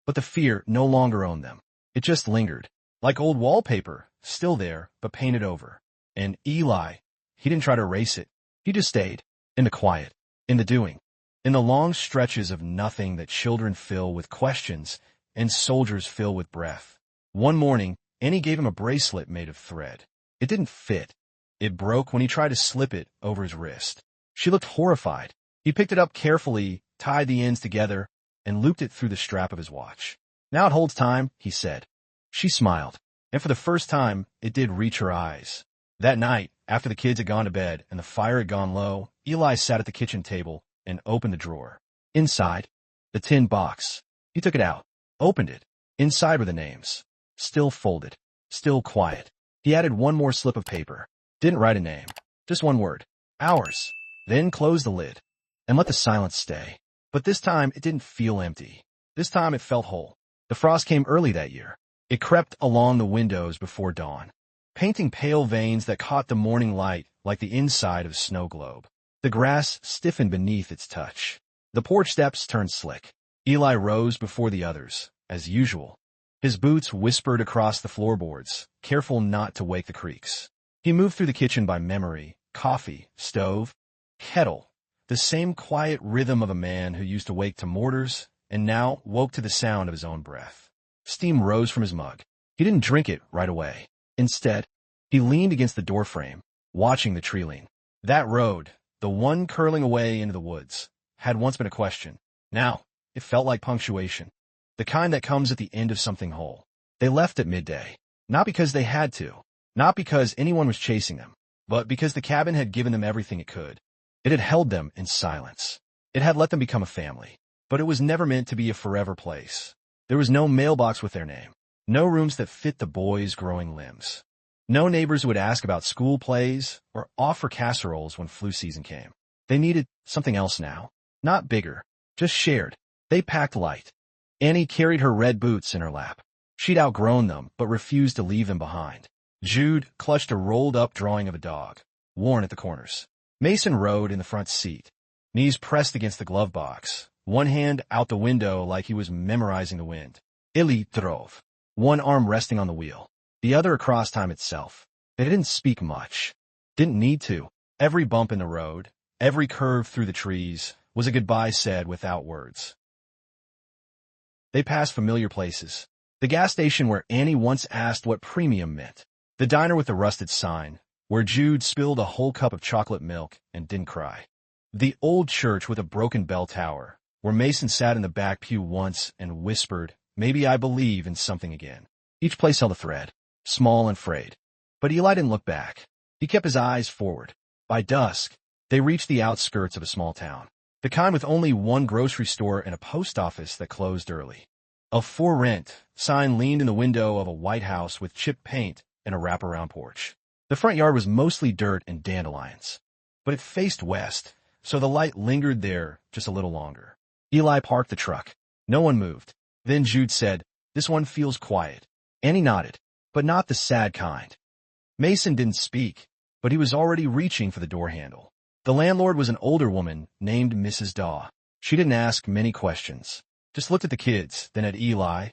S1: But the fear no longer owned them. It just lingered, like old wallpaper, still there, but painted over. And Eli, he didn't try to erase it. He just stayed, in the quiet, in the doing, in the long stretches of nothing that children fill with questions and soldiers fill with breath. One morning, Annie gave him a bracelet made of thread. It didn't fit. It broke when he tried to slip it over his wrist. She looked horrified. He picked it up carefully, tied the ends together, and looped it through the strap of his watch. "Now it holds time," he said. She smiled, and for the first time, it did reach her eyes. That night, after the kids had gone to bed and the fire had gone low, Eli sat at the kitchen table and opened the drawer. Inside, the tin box. He took it out, opened it. Inside were the names. Still folded, still quiet. He added one more slip of paper. Didn't write a name, just one word. Ours. Then closed the lid and let the silence stay. But this time it didn't feel empty. This time it felt whole. The frost came early that year. It crept along the windows before dawn, painting pale veins that caught the morning light like the inside of a snow globe. The grass stiffened beneath its touch. The porch steps turned slick. Eli rose before the others, as usual. His boots whispered across the floorboards, careful not to wake the creaks. He moved through the kitchen by memory, coffee, stove, kettle, the same quiet rhythm of a man who used to wake to mortars and now woke to the sound of his own breath. Steam rose from his mug. He didn't drink it right away. Instead, he leaned against the doorframe, watching the tree lean. That road, the one curling away into the woods, had once been a question. Now, it felt like punctuation, the kind that comes at the end of something whole. They left at midday, not because they had to, not because anyone was chasing them, but because the cabin had given them everything it could. It had held them in silence. It had let them become a family, but it was never meant to be a forever place. There was no mailbox with their name, no rooms that fit the boys' growing limbs, no neighbors who would ask about school plays or offer casseroles when flu season came. They needed something else now, not bigger, just shared. They packed light. Annie carried her red boots in her lap. She'd outgrown them, but refused to leave them behind. Jude clutched a rolled-up drawing of a dog, worn at the corners. Mason rode in the front seat, knees pressed against the glove box, one hand out the window like he was memorizing the wind. Ili drove, one arm resting on the wheel, the other across time itself. They didn't speak much. Didn't need to. Every bump in the road, every curve through the trees, was a goodbye said without words. They passed familiar places. The gas station where Annie once asked what premium meant. The diner with the rusted sign, where Jude spilled a whole cup of chocolate milk and didn't cry. The old church with a broken bell tower, where Mason sat in the back pew once and whispered, "Maybe I believe in something again." Each place held a thread, small and frayed. But Eli didn't look back. He kept his eyes forward. By dusk, they reached the outskirts of a small town, the kind with only one grocery store and a post office that closed early. A "for rent" sign leaned in the window of a white house with chipped paint and a wraparound porch. The front yard was mostly dirt and dandelions, but it faced west, so the light lingered there just a little longer. Eli parked the truck. No one moved. Then Jude said, "This one feels quiet." Annie nodded, but not the sad kind. Mason didn't speak, but he was already reaching for the door handle. The landlord was an older woman named Mrs. Daw. She didn't ask many questions, just looked at the kids, then at Eli,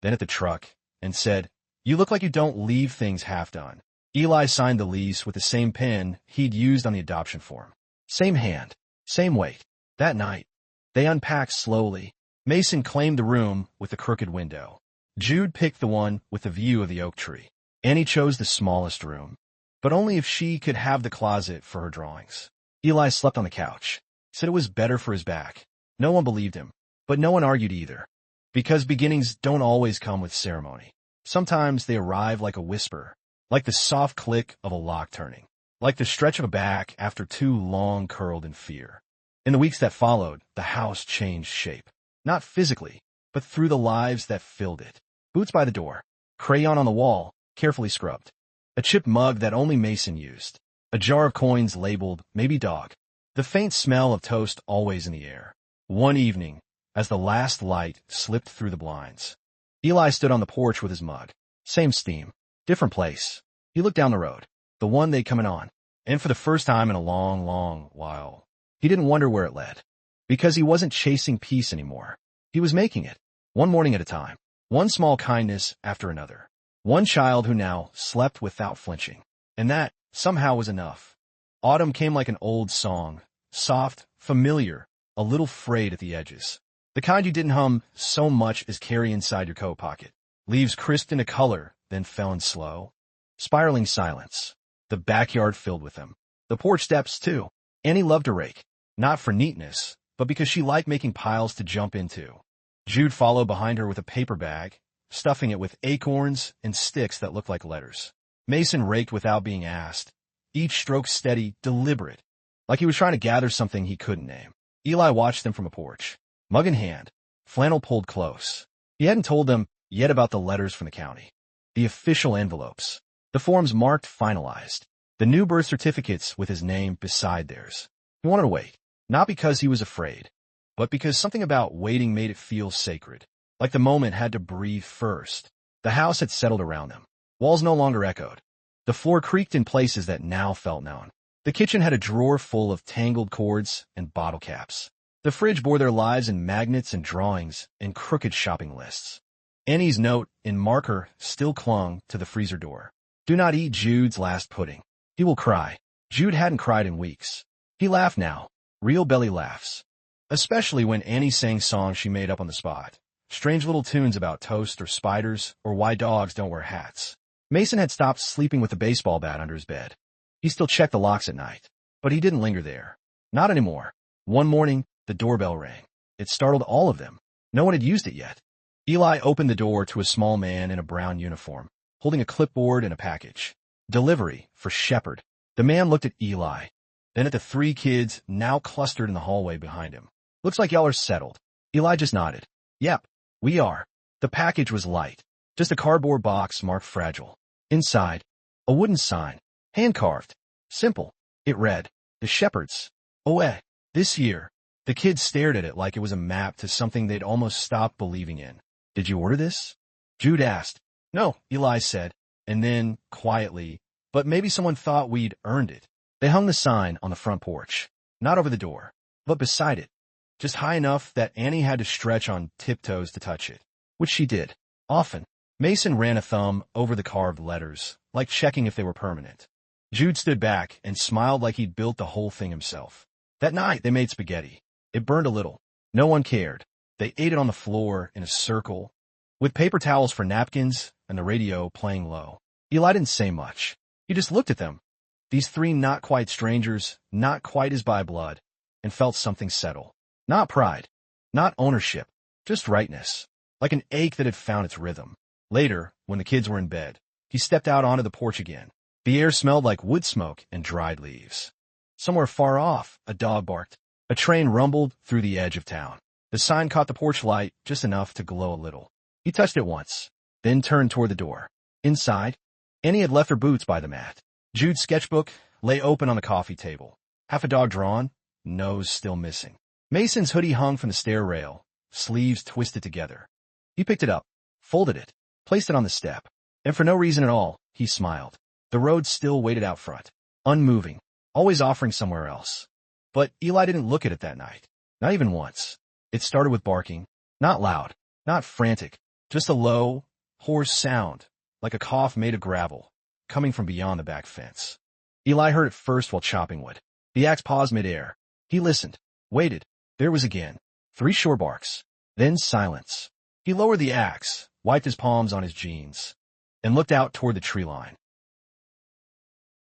S1: then at the truck, and said, "You look like you don't leave things half done." Eli signed the lease with the same pen he'd used on the adoption form. Same hand, same weight. That night, they unpacked slowly. Mason claimed the room with the crooked window. Jude picked the one with the view of the oak tree. Annie chose the smallest room, but only if she could have the closet for her drawings. Eli slept on the couch, said it was better for his back. No one believed him, but no one argued either, because beginnings don't always come with ceremony. Sometimes they arrive like a whisper, like the soft click of a lock turning, like the stretch of a back after too long curled in fear. In the weeks that followed, the house changed shape, not physically, but through the lives that filled it. Boots by the door, Crayon on the wall, carefully scrubbed. A chipped mug that only Mason used. A jar of coins labeled, maybe dog. The faint smell of toast always in the air. One evening, as the last light slipped through the blinds, Eli stood on the porch with his mug. Same steam. Different place. He looked down the road. The one they'd coming on. And for the first time in a long, long while, he didn't wonder where it led. Because he wasn't chasing peace anymore. He was making it. One morning at a time. One small kindness after another. One child who now slept without flinching. And that, somehow, was enough. Autumn came like an old song. Soft, familiar, a little frayed at the edges. The kind you didn't hum so much as carry inside your coat pocket. Leaves crisped into color, then fell in slow, spiraling silence. The backyard filled with them. The porch steps, too. Annie loved to rake. Not for neatness, but because she liked making piles to jump into. Jude followed behind her with a paper bag, stuffing it with acorns and sticks that looked like letters. Mason raked without being asked, each stroke steady, deliberate, like he was trying to gather something he couldn't name. Eli watched them from a porch, mug in hand, flannel pulled close. He hadn't told them yet about the letters from the county. The official envelopes. The forms marked finalized. The new birth certificates with his name beside theirs. He wanted to wait, not because he was afraid, but because something about waiting made it feel sacred. Like the moment had to breathe first. The house had settled around them. Walls no longer echoed. The floor creaked in places that now felt known. The kitchen had a drawer full of tangled cords and bottle caps. The fridge bore their lives in magnets and drawings and crooked shopping lists. Annie's note in marker still clung to the freezer door. Do not eat Jude's last pudding. He will cry. Jude hadn't cried in weeks. He laughed now. Real belly laughs. Especially when Annie sang songs she made up on the spot. Strange little tunes about toast or spiders or why dogs don't wear hats. Mason had stopped sleeping with a baseball bat under his bed. He still checked the locks at night, but he didn't linger there. Not anymore. One morning, the doorbell rang. It startled all of them. No one had used it yet. Eli opened the door to a small man in a brown uniform, holding a clipboard and a package. Delivery for Shepherd. The man looked at Eli, then at the three kids now clustered in the hallway behind him. Looks like y'all are settled. Eli just nodded. Yep, we are. The package was light. Just a cardboard box marked fragile. Inside, a wooden sign, hand-carved. Simple. It read, The Shepherds. This year. The kids stared at it like it was a map to something they'd almost stopped believing in. Did you order this? Jude asked. No, Eli said, and then, quietly, but maybe someone thought we'd earned it. They hung the sign on the front porch, not over the door, but beside it, just high enough that Annie had to stretch on tiptoes to touch it, which she did, often. Mason ran a thumb over the carved letters, like checking if they were permanent. Jude stood back and smiled like he'd built the whole thing himself. That night, they made spaghetti. It burned a little. No one cared. They ate it on the floor in a circle, with paper towels for napkins and the radio playing low. Eli didn't say much. He just looked at them. These three not quite strangers, not quite as by blood, and felt something settle. Not pride, not ownership, just rightness, like an ache that had found its rhythm. Later, when the kids were in bed, he stepped out onto the porch again. The air smelled like wood smoke and dried leaves. Somewhere far off, a dog barked. A train rumbled through the edge of town. The sign caught the porch light just enough to glow a little. He touched it once, then turned toward the door. Inside, Annie had left her boots by the mat. Jude's sketchbook lay open on the coffee table. Half a dog drawn, nose still missing. Mason's hoodie hung from the stair rail, sleeves twisted together. He picked it up, folded it, placed it on the step, and for no reason at all, he smiled. The road still waited out front, unmoving, always offering somewhere else. But Eli didn't look at it that night, not even once. It started with barking, not loud, not frantic, just a low, hoarse sound, like a cough made of gravel, coming from beyond the back fence. Eli heard it first while chopping wood. The axe paused midair. He listened, waited. There was again, 3 short barks, then silence. He lowered the axe, wiped his palms on his jeans, and looked out toward the tree line.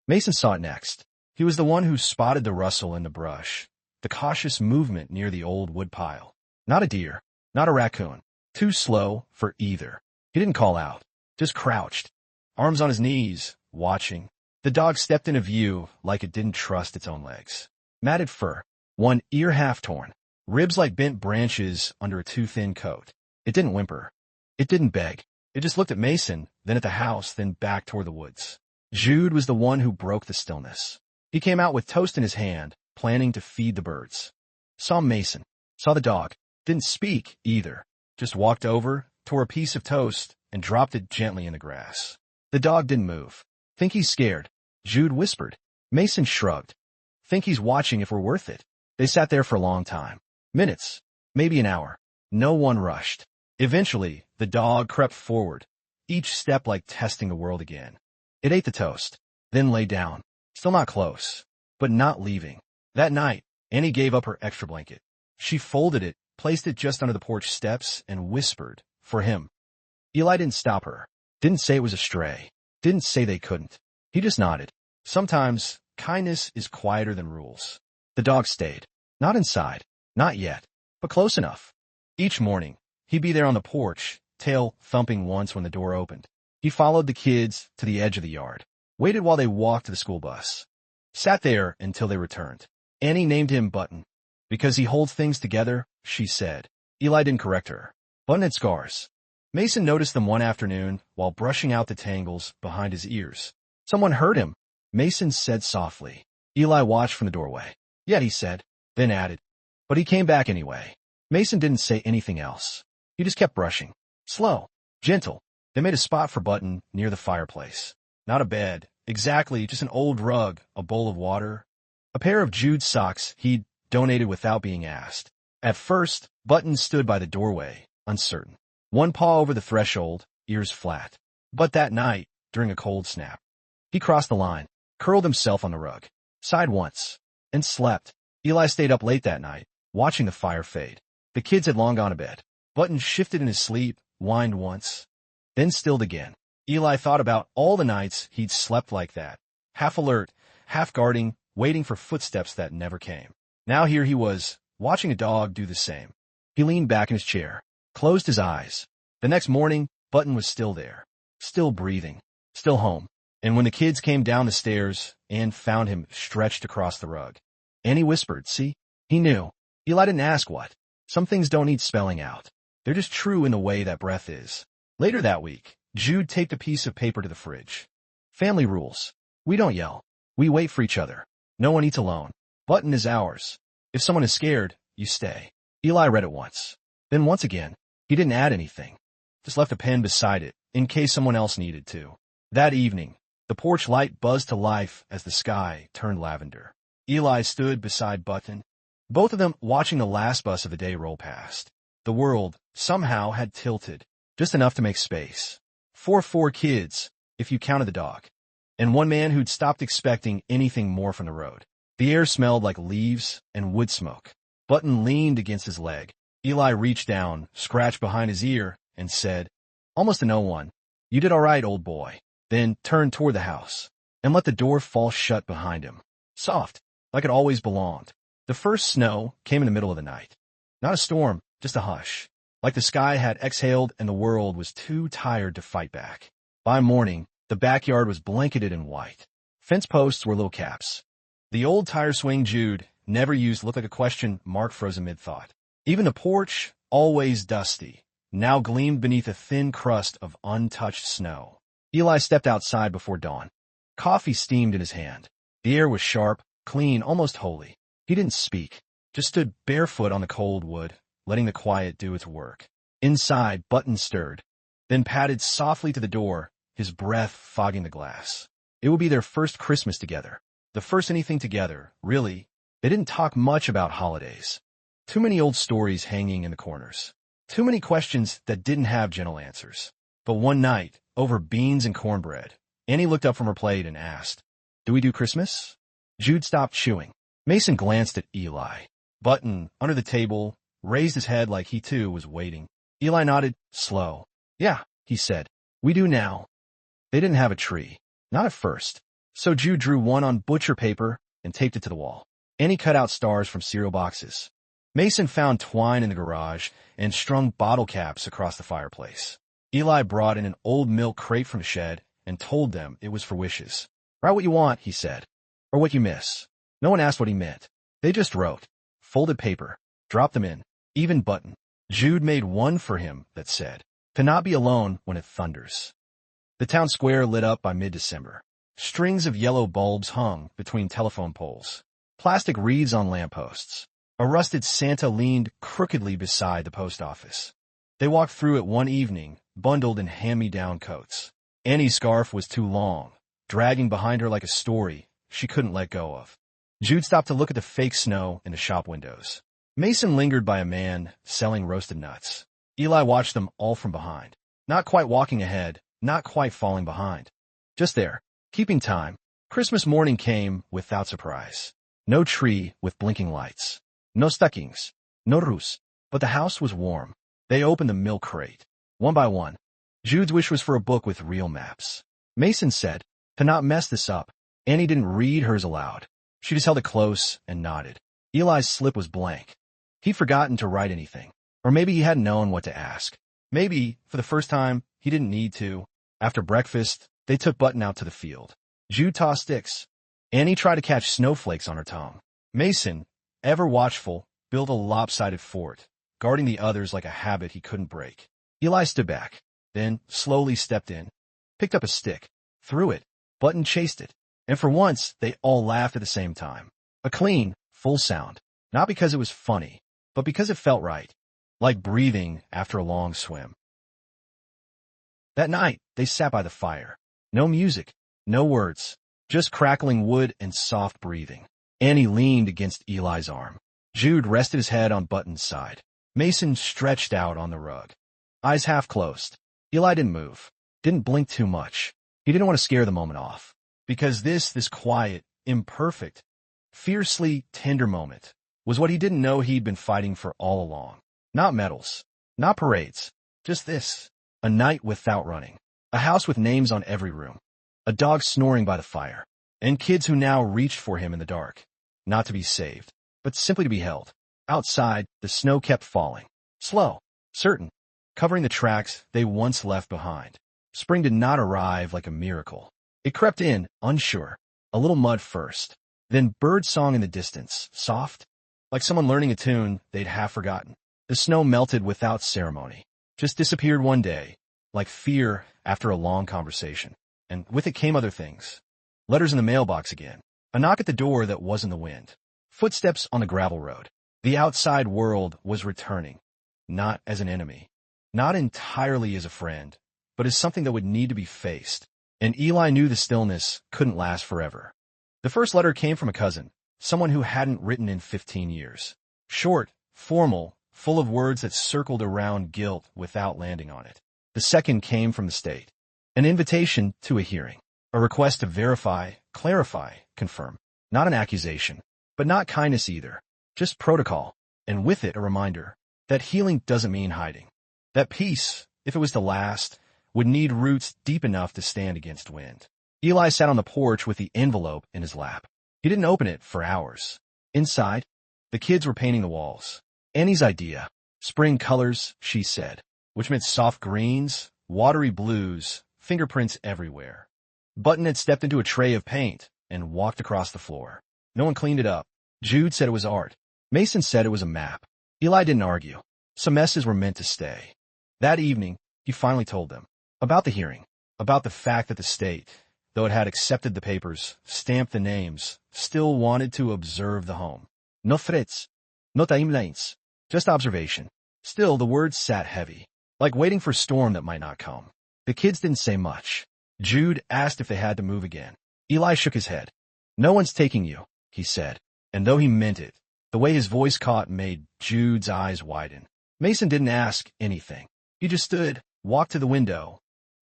S1: Mason saw it next. He was the one who spotted the rustle in the brush, the cautious movement near the old wood pile. Not a deer, not a raccoon. Too slow for either. He didn't call out, just crouched, arms on his knees, watching. The dog stepped into view like it didn't trust its own legs. Matted fur, one ear half torn, ribs like bent branches under a too thin coat. It didn't whimper. It didn't beg. It just looked at Mason, then at the house, then back toward the woods. Jude was the one who broke the stillness. He came out with toast in his hand, planning to feed the birds. Saw Mason. Saw the dog. Didn't speak, either. Just walked over, tore a piece of toast, and dropped it gently in the grass. The dog didn't move. Think he's scared? Jude whispered. Mason shrugged. Think he's watching if we're worth it. They sat there for a long time. Minutes. Maybe an hour. No one rushed. Eventually, the dog crept forward, each step like testing the world again. It ate the toast, then lay down. Still not close, but not leaving. That night, Annie gave up her extra blanket. She folded it, placed it just under the porch steps, and whispered, for him. Eli didn't stop her. Didn't say it was a stray. Didn't say they couldn't. He just nodded. Sometimes, kindness is quieter than rules. The dog stayed. Not inside. Not yet. But close enough. Each morning, he'd be there on the porch, tail thumping once when the door opened. He followed the kids to the edge of the yard. Waited while they walked to the school bus. Sat there until they returned. Annie named him Button. Because he holds things together, she said. Eli didn't correct her. Button had scars. Mason noticed them one afternoon while brushing out the tangles behind his ears. Someone hurt him, Mason said softly. Eli watched from the doorway. Yeah, he said, then added. But he came back anyway. Mason didn't say anything else. He just kept brushing. Slow. Gentle. They made a spot for Button near the fireplace. Not a bed. Exactly, just an old rug, a bowl of water, a pair of Jude's socks he'd donated without being asked. At first, Button stood by the doorway, uncertain. One paw over the threshold, ears flat. But that night, during a cold snap, he crossed the line, curled himself on the rug, sighed once, and slept. Eli stayed up late that night, watching the fire fade. The kids had long gone to bed. Button shifted in his sleep, whined once, then stilled again. Eli thought about all the nights he'd slept like that, half alert, half guarding, waiting for footsteps that never came. Now here he was, watching a dog do the same. He leaned back in his chair, closed his eyes. The next morning, Button was still there, still breathing, still home. And when the kids came down the stairs, Anne found him stretched across the rug. Annie whispered, see? He knew. Eli didn't ask what. Some things don't need spelling out. They're just true in the way that breath is. Later that week, Jude taped a piece of paper to the fridge. Family rules. We don't yell. We wait for each other. No one eats alone. Button is ours. If someone is scared, you stay. Eli read it once. Then once again. He didn't add anything. Just left a pen beside it, in case someone else needed to. That evening, the porch light buzzed to life as the sky turned lavender. Eli stood beside Button, both of them watching the last bus of the day roll past. The world, somehow, had tilted, just enough to make space. For 4 kids, if you counted the dog. And one man who'd stopped expecting anything more from the road. The air smelled like leaves and wood smoke. Button leaned against his leg. Eli reached down, scratched behind his ear, and said, almost to no one, you did all right, old boy. Then turned toward the house, and let the door fall shut behind him. Soft, like it always belonged. The first snow came in the middle of the night. Not a storm, just a hush. Like the sky had exhaled and the world was too tired to fight back. By morning, the backyard was blanketed in white. Fence posts were little caps. The old tire swing Jude never used looked like a question mark frozen mid-thought. Even the porch, always dusty, now gleamed beneath a thin crust of untouched snow. Eli stepped outside before dawn. Coffee steamed in his hand. The air was sharp, clean, almost holy. He didn't speak, just stood barefoot on the cold wood, letting the quiet do its work. Inside, Button stirred, then padded softly to the door, his breath fogging the glass. It would be their first Christmas together. The first anything together, really. They didn't talk much about holidays. Too many old stories hanging in the corners. Too many questions that didn't have gentle answers. But one night, over beans and cornbread, Annie looked up from her plate and asked, do we do Christmas? Jude stopped chewing. Mason glanced at Eli. Button, under the table, raised his head like he too was waiting. Eli nodded, slow. Yeah, he said. We do now. They didn't have a tree. Not at first. So Jude drew one on butcher paper and taped it to the wall. Annie cut out stars from cereal boxes. Mason found twine in the garage and strung bottle caps across the fireplace. Eli brought in an old milk crate from the shed and told them it was for wishes. Write what you want, he said, or what you miss. No one asked what he meant. They just wrote. Folded paper. Dropped them in. Even Button. Jude made one for him that said, To not be alone when it thunders. The town square lit up by mid-December. Strings of yellow bulbs hung between telephone poles. Plastic wreaths on lampposts. A rusted Santa leaned crookedly beside the post office. They walked through it one evening, bundled in hand-me-down coats. Annie's scarf was too long, dragging behind her like a story she couldn't let go of. Jude stopped to look at the fake snow in the shop windows. Mason lingered by a man selling roasted nuts. Eli watched them all from behind. Not quite walking ahead, not quite falling behind. Just there, keeping time. Christmas morning came without surprise. No tree with blinking lights. No stockings. No roos. But the house was warm. They opened the milk crate. One by one. Jude's wish was for a book with real maps. Mason said, to not mess this up. Annie didn't read hers aloud. She just held it close and nodded. Eli's slip was blank. He'd forgotten to write anything. Or maybe he hadn't known what to ask. Maybe, for the first time, he didn't need to. After breakfast, they took Button out to the field. Jude tossed sticks. Annie tried to catch snowflakes on her tongue. Mason, ever watchful, built a lopsided fort, guarding the others like a habit he couldn't break. Eli stood back, then slowly stepped in, picked up a stick, threw it. Button chased it. And for once, they all laughed at the same time. A clean, full sound. Not because it was funny, but because it felt right. Like breathing after a long swim. That night, they sat by the fire. No music, no words, just crackling wood and soft breathing. Annie leaned against Eli's arm. Jude rested his head on Button's side. Mason stretched out on the rug. Eyes half closed. Eli didn't move. Didn't blink too much. He didn't want to scare the moment off. Because this quiet, imperfect, fiercely tender moment was what he didn't know he'd been fighting for all along. Not medals. Not parades. Just this. A night without running. A house with names on every room. A dog snoring by the fire. And kids who now reached for him in the dark. Not to be saved, but simply to be held. Outside, the snow kept falling. Slow. Certain. Covering the tracks they once left behind. Spring did not arrive like a miracle. It crept in, unsure. A little mud first. Then bird song in the distance, soft. Like someone learning a tune they'd half forgotten. The snow melted without ceremony. Just disappeared one day. Like fear after a long conversation. And with it came other things. Letters in the mailbox again. A knock at the door that wasn't the wind. Footsteps on the gravel road. The outside world was returning. Not as an enemy. Not entirely as a friend. But as something that would need to be faced. And Eli knew the stillness couldn't last forever. The first letter came from a cousin, someone who hadn't written in 15 years. Short, formal, full of words that circled around guilt without landing on it. The second came from the state. An invitation to a hearing. A request to verify, clarify, confirm. Not an accusation, but not kindness either. Just protocol. And with it a reminder that healing doesn't mean hiding. That peace, if it was to last, would need roots deep enough to stand against wind. Eli sat on the porch with the envelope in his lap. He didn't open it for hours. Inside, the kids were painting the walls. Annie's idea. Spring colors, she said, which meant soft greens, watery blues, fingerprints everywhere. Button had stepped into a tray of paint and walked across the floor. No one cleaned it up. Jude said it was art. Mason said it was a map. Eli didn't argue. Some messes were meant to stay. That evening, he finally told them. About the hearing, about the fact that the state, though it had accepted the papers, stamped the names, still wanted to observe the home. No threats, no timelines, just observation. Still, the words sat heavy, like waiting for a storm that might not come. The kids didn't say much. Jude asked if they had to move again. Eli shook his head. No one's taking you, he said, and though he meant it, the way his voice caught made Jude's eyes widen. Mason didn't ask anything. He just stood, walked to the window,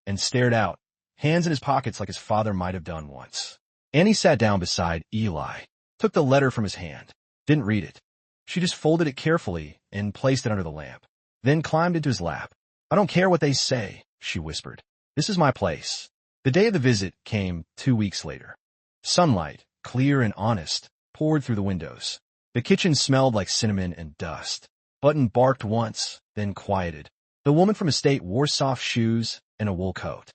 S1: and stared out, hands in his pockets like his father might have done once. Annie sat down beside Eli, took the letter from his hand, didn't read it. She just folded it carefully and placed it under the lamp, then climbed into his lap. I don't care what they say, she whispered. This is my place. The day of the visit came 2 weeks later. Sunlight, clear and honest, poured through the windows. The kitchen smelled like cinnamon and dust. Button barked once, then quieted. The woman from estate wore soft shoes and a wool coat.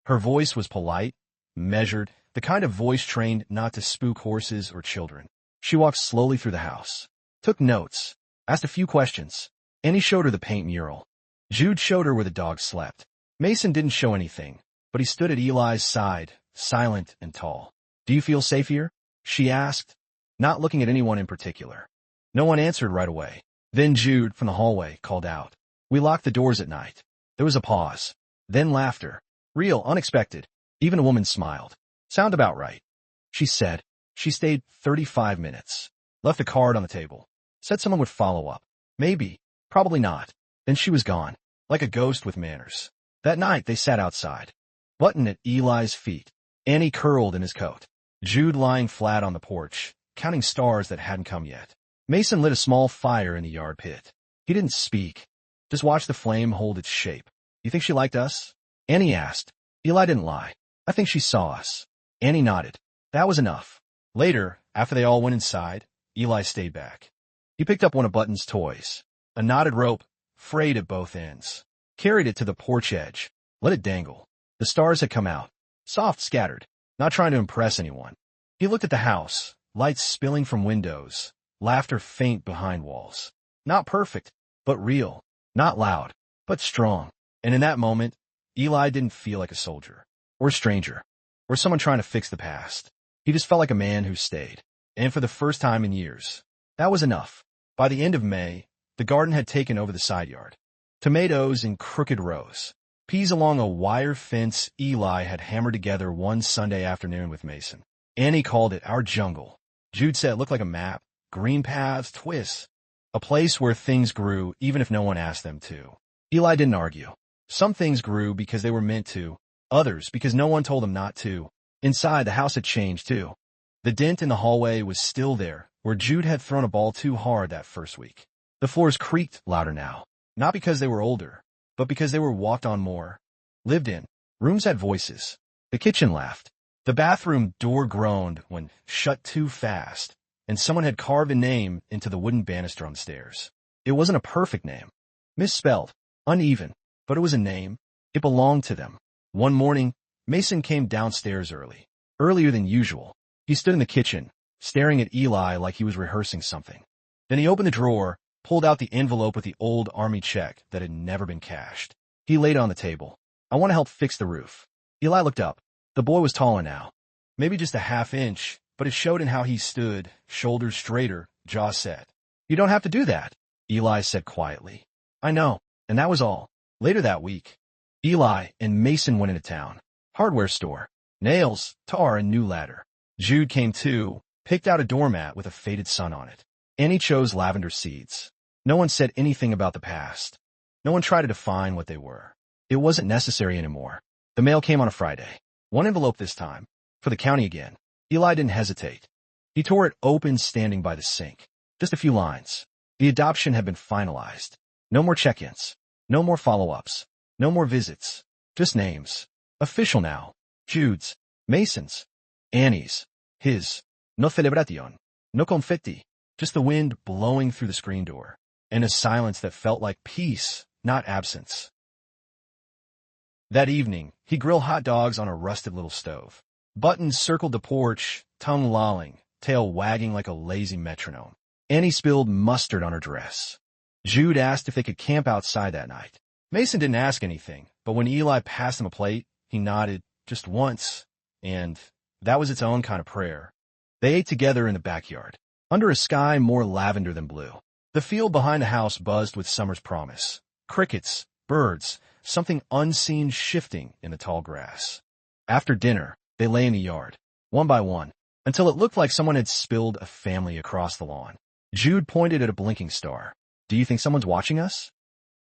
S1: Her voice was polite, measured, the kind of voice trained not to spook horses or children. She walked slowly through the house, took notes, asked a few questions. Annie showed her the paint mural. Jude showed her where the dog slept. Mason didn't show anything, but he stood at Eli's side, silent and tall. "Do you feel safe here?" she asked, not looking at anyone in particular. No one answered right away. Then Jude, from the hallway, called out, "We lock the doors at night." There was a pause. Then laughter. Real, unexpected. Even a woman smiled. "Sound about right," she said. She stayed 35 minutes. Left a card on the table. Said someone would follow up. Maybe. Probably not. Then she was gone. Like a ghost with manners. That night they sat outside. Button at Eli's feet. Annie curled in his coat. Jude lying flat on the porch, counting stars that hadn't come yet. Mason lit a small fire in the yard pit. He didn't speak. Just watched the flame hold its shape. "You think she liked us?" Annie asked. Eli didn't lie. "I think she saw us." Annie nodded. That was enough. Later, after they all went inside, Eli stayed back. He picked up one of Button's toys. A knotted rope, frayed at both ends. Carried it to the porch edge. Let it dangle. The stars had come out. Soft, scattered. Not trying to impress anyone. He looked at the house. Lights spilling from windows. Laughter faint behind walls. Not perfect, but real. Not loud, but strong. And in that moment, Eli didn't feel like a soldier. Or a stranger. Or someone trying to fix the past. He just felt like a man who stayed. And for the first time in years. That was enough. By the end of May, the garden had taken over the side yard. Tomatoes in crooked rows. Peas along a wire fence Eli had hammered together one Sunday afternoon with Mason. Annie called it our jungle. Jude said it looked like a map. Green paths, twists. A place where things grew even if no one asked them to. Eli didn't argue. Some things grew because they were meant to. Others because no one told them not to. Inside, the house had changed too. The dent in the hallway was still there, where Jude had thrown a ball too hard that first week. The floors creaked louder now. Not because they were older, but because they were walked on more. Lived in. Rooms had voices. The kitchen laughed. The bathroom door groaned when shut too fast, and someone had carved a name into the wooden banister on the stairs. It wasn't a perfect name. Misspelled. Uneven. But it was a name. It belonged to them. One morning, Mason came downstairs early. Earlier than usual. He stood in the kitchen, staring at Eli like he was rehearsing something. Then he opened the drawer, pulled out the envelope with the old army check that had never been cashed. He laid it on the table. "I want to help fix the roof." Eli looked up. The boy was taller now. Maybe just a half inch, but it showed in how he stood, shoulders straighter, jaw set. "You don't have to do that," Eli said quietly. "I know." And that was all. Later that week, Eli and Mason went into town. Hardware store. Nails, tar, and new ladder. Jude came too, picked out a doormat with a faded sun on it. Annie chose lavender seeds. No one said anything about the past. No one tried to define what they were. It wasn't necessary anymore. The mail came on a Friday. One envelope this time. For the county again. Eli didn't hesitate. He tore it open standing by the sink. Just a few lines. The adoption had been finalized. No more check-ins. No more follow-ups. No more visits. Just names. Official now. Jude's. Mason's. Annie's. His. No celebración. No confetti. Just the wind blowing through the screen door. And a silence that felt like peace, not absence. That evening, he grilled hot dogs on a rusted little stove. Button circled the porch, tongue lolling, tail wagging like a lazy metronome. Annie spilled mustard on her dress. Jude asked if they could camp outside that night. Mason didn't ask anything, but when Eli passed him a plate, he nodded just once, and that was its own kind of prayer. They ate together in the backyard, under a sky more lavender than blue. The field behind the house buzzed with summer's promise. Crickets, birds, something unseen shifting in the tall grass. After dinner, they lay in the yard, one by one, until it looked like someone had spilled a family across the lawn. Jude pointed at a blinking star. "Do you think someone's watching us?"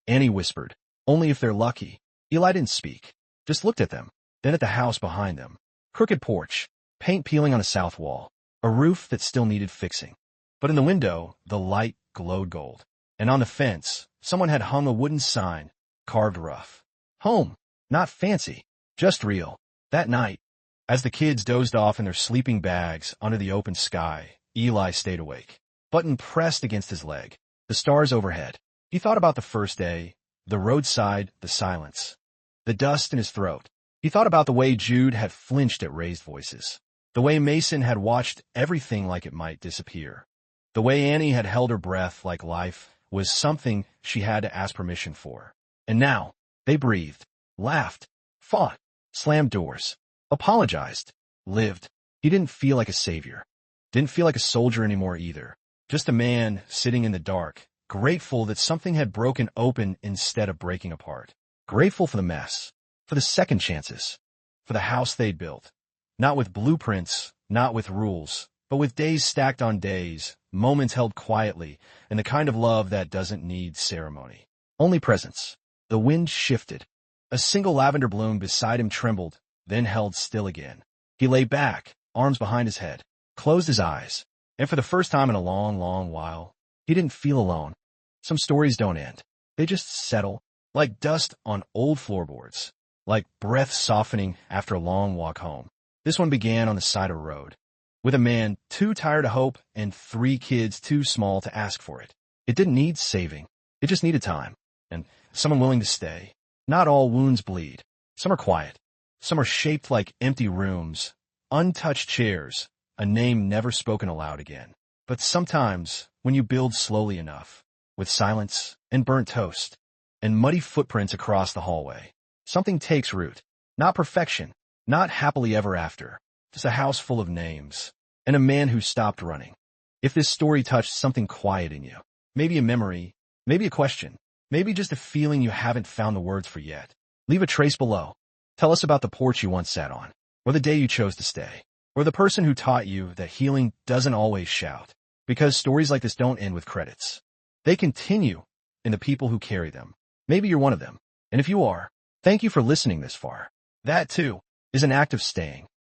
S1: Annie whispered, "Only if they're lucky." Eli didn't speak, just looked at them, then at the house behind them. Crooked porch, paint peeling on the south wall, a roof that still needed fixing. But in the window, the light glowed gold. And on the fence, someone had hung a wooden sign, carved rough. Home. Not fancy. Just real. That night, as the kids dozed off in their sleeping bags under the open sky, Eli stayed awake. Button pressed against his leg. The stars overhead. He thought about the first day, the roadside, the silence, the dust in his throat. He thought about the way Jude had flinched at raised voices. The way Mason had watched everything like it might disappear. The way Annie had held her breath like life was something she had to ask permission for. And now, they breathed, laughed, fought, slammed doors, apologized, lived. He didn't feel like a savior. Didn't feel like a soldier anymore either. Just a man sitting in the dark, grateful that something had broken open instead of breaking apart. Grateful for the mess, for the second chances, for the house they'd built. Not with blueprints, not with rules, but with days stacked on days, moments held quietly, and the kind of love that doesn't need ceremony. Only presence. The wind shifted. A single lavender bloom beside him trembled, then held still again. He lay back, arms behind his head, closed his eyes, and for the first time in a long, long while, he didn't feel alone. Some stories don't end. They just settle, like dust on old floorboards, like breath softening after a long walk home. This one began on the side of a road, with a man too tired to hope and 3 kids too small to ask for it. It didn't need saving. It just needed time, and someone willing to stay. Not all wounds bleed. Some are quiet. Some are shaped like empty rooms, untouched chairs, a name never spoken aloud again. But sometimes, when you build slowly enough, with silence and burnt toast, and muddy footprints across the hallway, something takes root. Not perfection, not happily ever after, just a house full of names, and a man who stopped running. If this story touched something quiet in you, maybe a memory, maybe a question, maybe just a feeling you haven't found the words for yet, leave a trace below. Tell us about the porch you once sat on, or the day you chose to stay, or the person who taught you that healing doesn't always shout, because stories like this don't end with credits. They continue in the people who carry them. Maybe you're one of them, and if you are, thank you for listening this far. That, too, is an act of staying.